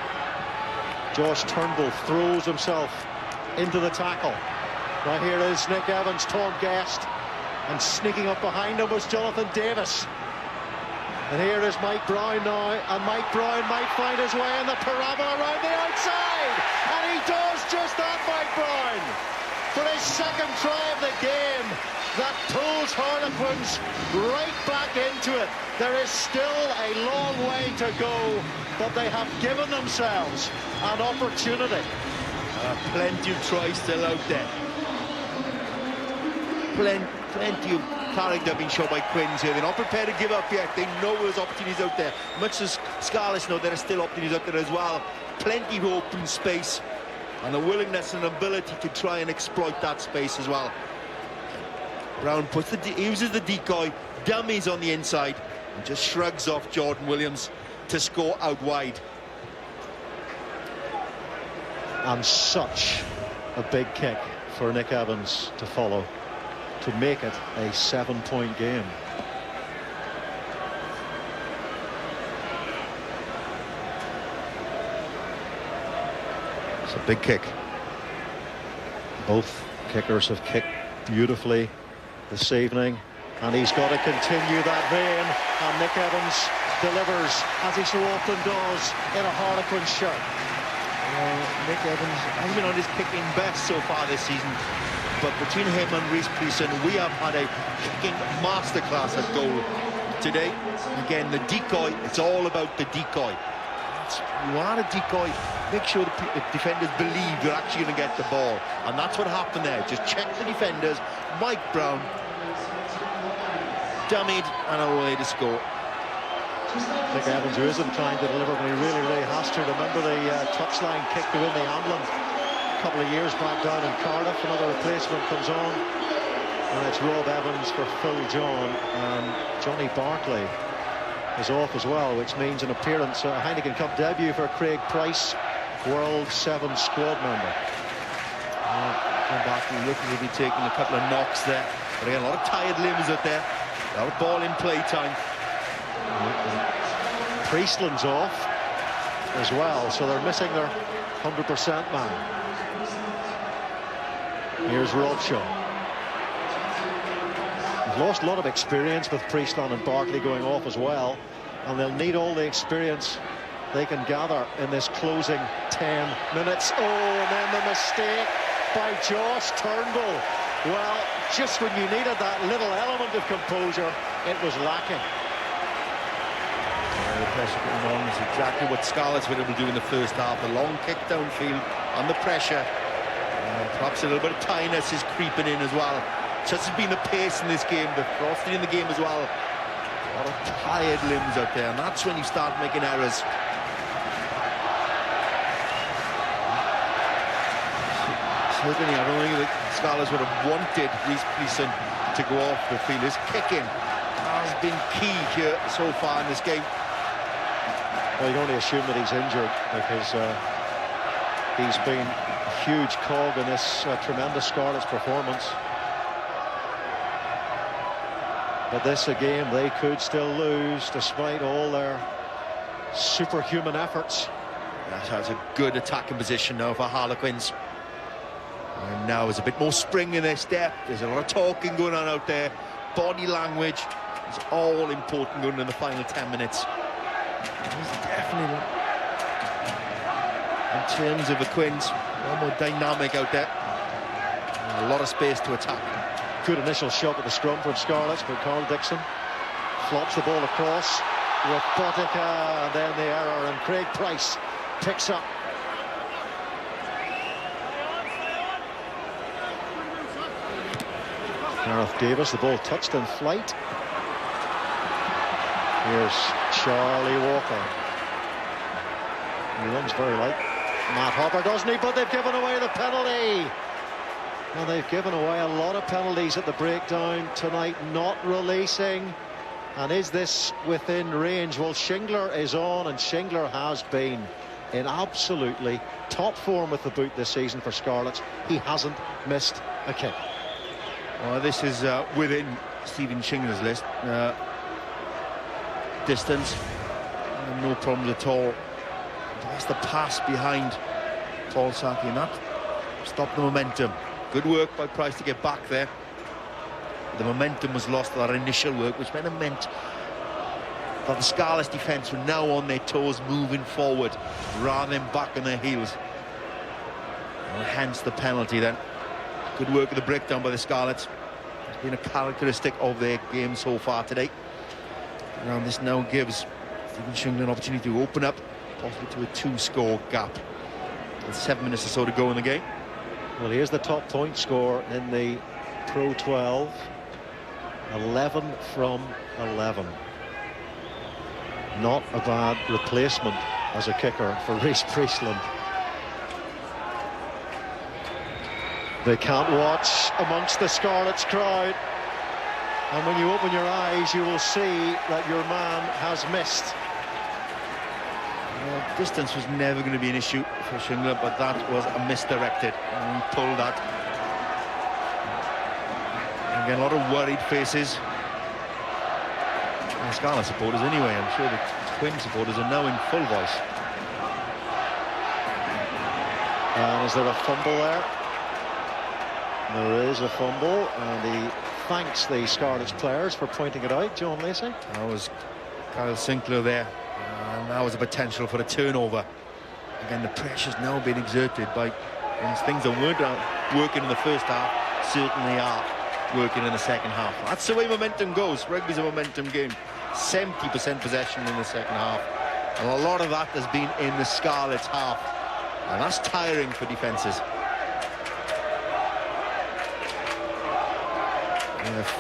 Josh Turnbull throws himself into the tackle. Now here is Nick Evans, Tom Guest, and sneaking up behind him was Jonathan Davis. And here is Mike Brown now, and Mike Brown might find his way in the parabola around the outside, and he does just that, Mike Brown, for his second try of the game. That pulls Harlequins right back into it. There is still a long way to go, but they have given themselves an opportunity. Plenty of tries still out there. Plenty of character being shown by Quins here. They're not prepared to give up yet. They know there's opportunities out there. Much as Scarlets know there are still opportunities out there as well. Plenty of open space. and a willingness and ability to try and exploit that space as well. Brown uses the decoy, dummies on the inside, and just shrugs off Jordan Williams to score out wide. And such a big kick for Nick Evans to follow, to make it a 7-point game. It's a big kick. Both kickers have kicked beautifully this evening, and he's got to continue that vein, and Nick Evans delivers, as he so often does, in a Harlequins shirt. Nick Evans has been on his kicking best so far this season, but between him and Reece Priestland, we have had a kicking masterclass at goal today. Again, the decoy, it's all about the decoy. You want a decoy, make sure the defenders believe you're actually going to get the ball, and that's what happened there. Just check the defenders. Mike Brown dummied and away to score. Nick Evans, who isn't trying to deliver, but he really has to. Remember the touchline kick to win the Ambland a couple of years back down in Cardiff. Another replacement comes on, and it's Rob Evans for Phil John, and Johnny Barclay is off as well, which means an appearance, a Heineken Cup debut for Craig Price, World 7 squad member. Come back and looking to be taking a couple of knocks there, but again, a lot of tired limbs out there, a lot of ball in play time. Priestland's off as well, so they're missing their 100% man. Here's Robshaw. He's lost a lot of experience with Priestland and Barkley going off as well, and they'll need all the experience they can gather in this closing 10 minutes. Oh, and then the mistake by Josh Turnbull. Well, just when you needed that little element of composure, it was lacking. The pressure going on is exactly what Scarlets were able to do in the first half. The long kick downfield on the pressure. Perhaps a little bit of tidiness is creeping in as well. Such has been the pace in this game, the frosty in the game as well. A lot of tired limbs out there, and that's when you start making errors. Certainly, I don't think that Scarlets would have wanted Reece Priestland to go off the field. His kicking has been key here so far in this game. Well, you can only assume that he's injured, because he's been a huge cog in this tremendous Scarlets performance. But this, a game they could still lose despite all their superhuman efforts. That's a good attacking position now for Harlequins. And now there's a bit more spring in their step. There's a lot of talking going on out there. Body language is all important going in the final 10 minutes. It's definitely, in terms of the Quins, a lot more dynamic out there. And a lot of space to attack. Good initial shot at the scrum from Scarlets, but Carl Dixon flops the ball across with Botica, and then the error, and Craig Price picks up. Gareth Davis, the ball touched in flight. Here's Charlie Walker. He runs very light. Matt Hopper, doesn't he? But they've given away the penalty. And they've given away a lot of penalties at the breakdown tonight, not releasing. And is this within range? Well, Shingler is on, and Shingler has been in absolutely top form with the boot this season for Scarlets. He hasn't missed a kick. Well, this is within Stephen Shingler's list. Distance, no problems at all. That's the pass behind Paul Saki, and that stopped the momentum. Good work by Price to get back there. The momentum was lost to that initial work, which meant that the Scarlets defence were now on their toes, moving forward rather than back on their heels. And hence the penalty then. Good work at the breakdown by the Scarlets. It's been a characteristic of their game so far today. And this now gives Stephen Shingler an opportunity to open up, possibly to a 2-score gap. With 7 minutes or so to go in the game. Well, he is the top point scorer in the Pro 12. 11 from 11. Not a bad replacement as a kicker for Reece Priestland. They can't watch amongst the Scarlets crowd, and when you open your eyes you will see that your man has missed. Distance was never going to be an issue for Schindler, but that was a misdirected, and he pulled that. Again, a lot of worried faces. And Scarlet supporters anyway. I'm sure the Twin supporters are now in full voice. And is there a fumble there? There is a fumble, and he thanks the Scarlets players for pointing it out. John Lacey. That was Kyle Sinclair there, and that was a potential for a turnover. Again, the pressure's now been exerted by things that weren't working in the first half, certainly are working in the second half. That's the way momentum goes. Rugby's a momentum game. 70% possession in the second half, and a lot of that has been in the Scarlets' half, and that's tiring for defences.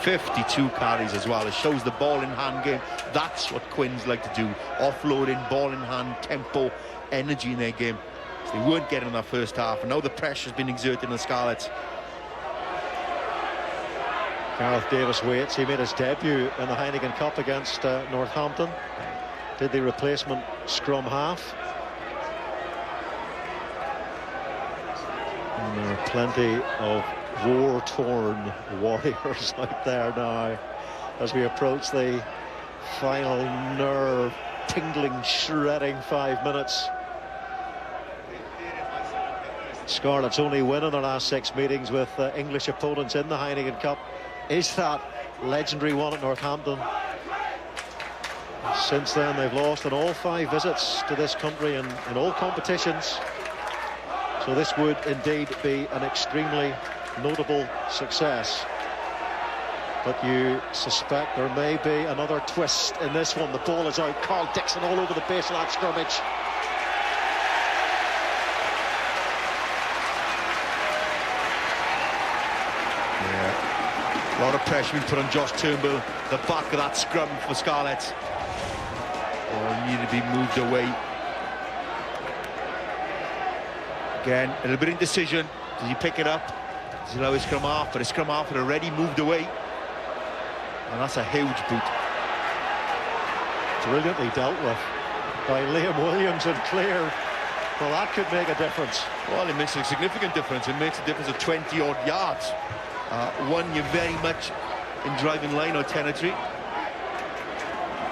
52 carries as well. It shows the ball in hand game. That's what Quins like to do. Offloading, ball in hand, tempo, energy in their game. So they weren't getting in that first half, and now the pressure's been exerted on the Scarlets. Gareth Davis waits. He made his debut in the Heineken Cup against Northampton. Did the replacement scrum half. And there are plenty of war-torn warriors out there now as we approach the final nerve-tingling, shredding 5 minutes. Scarlets' only win in their last 6 meetings with English opponents in the Heineken Cup is that legendary one at Northampton. Since then they've lost in all 5 visits to this country in all competitions. So this would indeed be an extremely notable success. But you suspect there may be another twist in this one. The ball is out. Carl Dixon all over the base of that scrummage. A lot of pressure being put on Josh Turnbull. The back of that scrum for Scarlets. Need to be moved away. Again, a little bit of indecision. Does he pick it up? Does he allow his scrum half? But his scrum half had already moved away. And that's a huge boot. Brilliantly dealt with by Liam Williams and clear. Well, that could make a difference. Well, it makes a significant difference. It makes a difference of 20-odd yards. One, you're very much in driving line-out territory.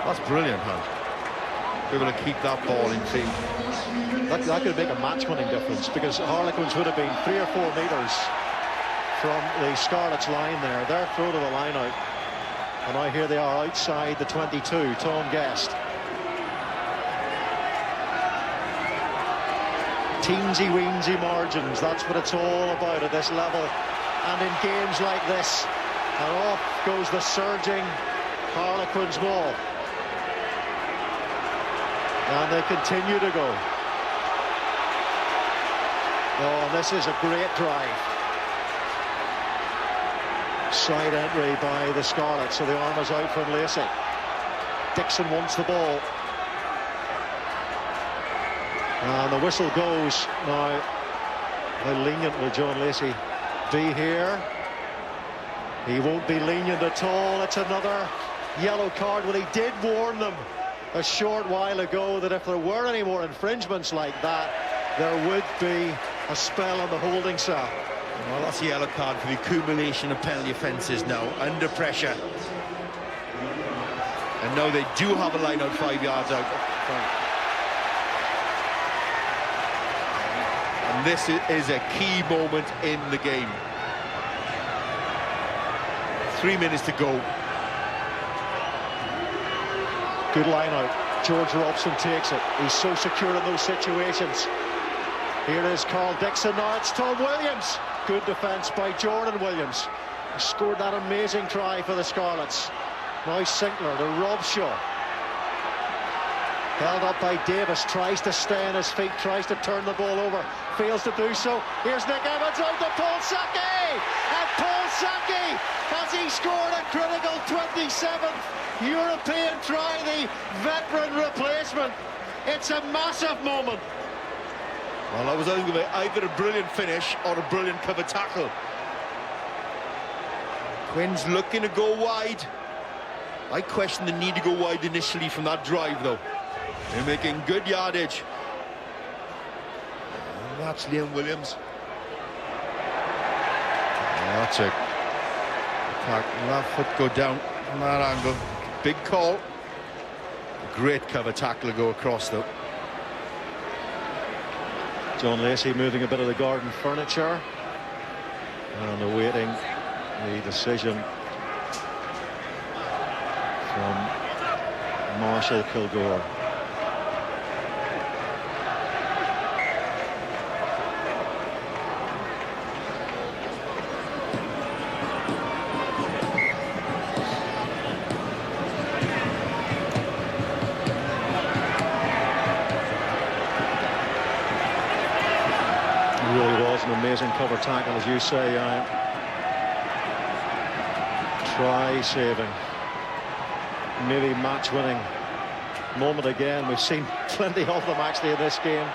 That's brilliant, Hunt. Be able to keep that ball in field. That could make a match-winning difference, because Harlequins would have been 3 or 4 metres from the Scarlets line there. Their throw to the line-out. And now here they are outside the 22, Tom Guest. Teensy-weensy margins, that's what it's all about at this level. And in games like this, and off goes the surging Harlequins ball. And they continue to go. Oh, this is a great drive. Side entry by the Scarlets, so the arm is out from Lacey. Dixon wants the ball. And the whistle goes. Now, how lenient will John Lacey be here? He won't be lenient at all. It's another yellow card. Well, he did warn them a short while ago that if there were any more infringements like that, there would be a spell on the holding cell. Well, that's a yellow card for the accumulation of penalty offences now, under pressure. And now they do have a line out 5 yards out. And this is a key moment in the game. 3 minutes to go. Good line out. George Robson takes it. He's so secure in those situations. Here is Carl Dixon. Now it's Tom Williams. Good defence by Jordan Williams. He scored that amazing try for the Scarlets. Now Sinclair to Robshaw. Held up by Davis, tries to stay on his feet, tries to turn the ball over, fails to do so. Here's Nick Evans out to Paul Saki! And Paul Saki, has he scored a critical 27th European try, the veteran replacement. It's a massive moment. Well, that was going to be either a brilliant finish or a brilliant cover tackle. Quinn's looking to go wide. I question the need to go wide initially from that drive, though. They're making good yardage. And that's Liam Williams. That's it. That foot go down from that angle. Big call. Great cover tackle to go across, though. John Lacey moving a bit of the garden furniture and awaiting the decision from Marshall Kilgore. Amazing cover tackle, as you say. Try saving, nearly match-winning moment again. We've seen plenty of them actually in this game.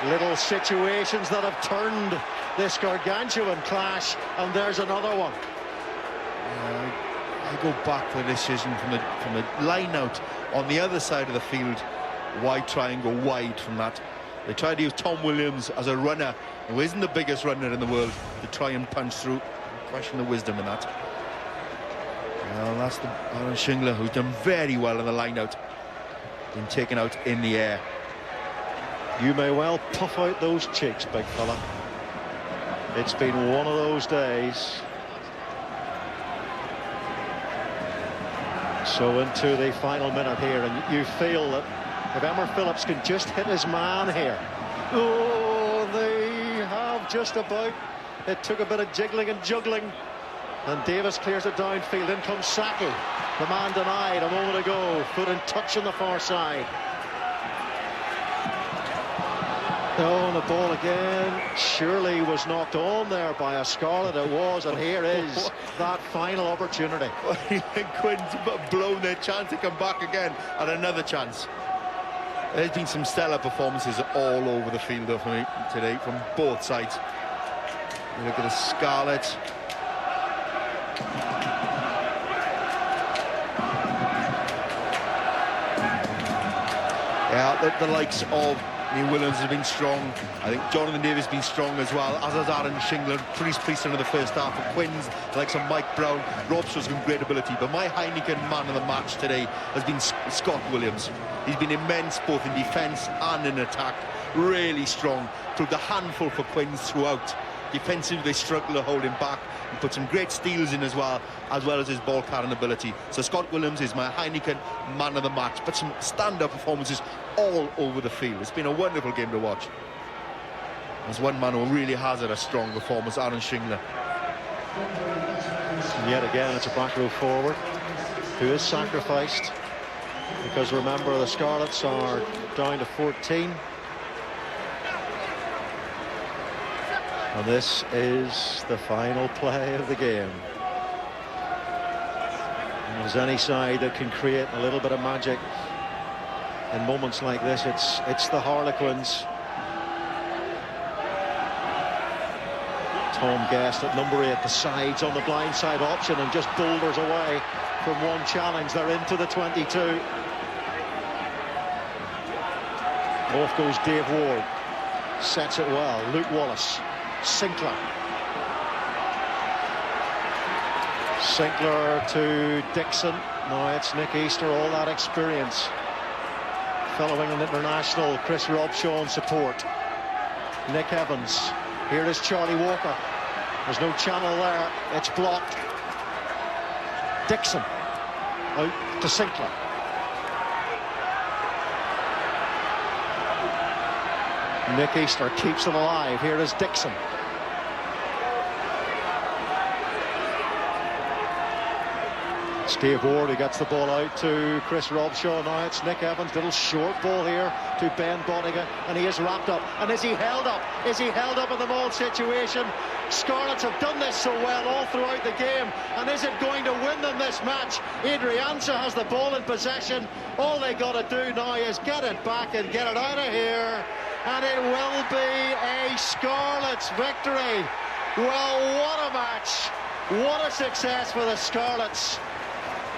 Little situations that have turned this gargantuan clash, and there's another one. I go back to the decision from the line out on the other side of the field. Why try and go wide from that? They tried to use Tom Williams as a runner, who isn't the biggest runner in the world, to try and punch through. Question the wisdom in that. Well, that's the Aaron Shingler, who's done very well in the line-out. Been taken out in the air. You may well puff out those cheeks, big fella. It's been one of those days. So into the final minute here, and you feel that if Emmer Phillips can just hit his man here. Oh, they have just about. It took a bit of jiggling and juggling. And Davis clears it downfield. In comes Saki. The man denied a moment ago. Foot in touch on the far side. Oh, and the ball again. Surely was knocked on there by a Scarlet. It was, and here is that final opportunity. Quinn's blown their chance to come back again at another chance. There's been some stellar performances all over the field for me today from both sides. You look at the Scarlets. Yeah, the likes of Liam Williams have been strong. I think Jonathan Davis has been strong as well, as has Aaron Shingler. Pretty pleasing in the first half. For Quinn's, the likes of Mike Brown. Robson's got great ability, but my Heineken man of the match today has been Scott Williams. He's been immense both in defence and in attack. Really strong. Took the handful for Quinn's throughout. Defensively, they struggle to hold him back. He put some great steals in as well as his ball carrying ability. So Scott Williams is my Heineken man of the match. But some stand-up performances all over the field. It's been a wonderful game to watch. There's one man who really has had a strong performance, Aaron Shingler. And yet again, it's a back row forward who is sacrificed. Because remember, the Scarlets are down to 14. And this is the final play of the game. And there's any side that can create a little bit of magic in moments like this, it's the Harlequins. Tom Guest at number 8, the sides on the blindside option, and just boulders away from one challenge. They're into the 22. Off goes Dave Ward. Sets it well. Luke Wallace. Sinclair to Dixon. Now it's Nick Easter, all that experience. Following an international, Chris Robshaw support. Nick Evans. Here is Charlie Walker. There's no channel there. It's blocked. Dixon out to Sinclair. Nick Easter keeps it alive. Here is Dixon. Steve Ward, who gets the ball out to Chris Robshaw. Now it's Nick Evans. Little short ball here to Ben Boniga, and he is wrapped up. And is he held up? Is he held up in the ball situation? Scarlets have done this so well all throughout the game, and is it going to win them this match? Adrianza has the ball in possession. All they got to do now is get it back and get it out of here. and it will be a Scarlets victory. Well, what a match, what a success for the Scarlets,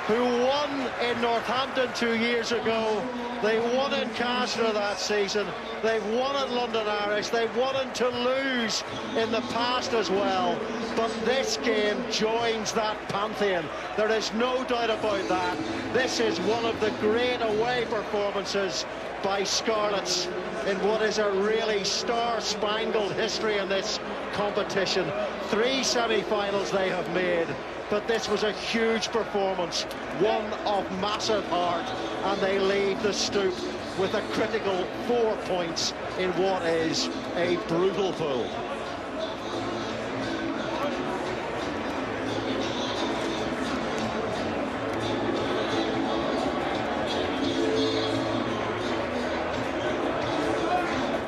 who won in Northampton 2 years ago. They won in Castor that season. They've won at London Irish. They've won in Toulouse in the past as well. But this game joins that pantheon. There is no doubt about that. This is one of the great away performances by Scarlets in what is a really star-spangled history in this competition. 3 semi-finals they have made, but this was a huge performance, one of massive heart, and they leave the Stoop with a critical 4 points in what is a brutal pool.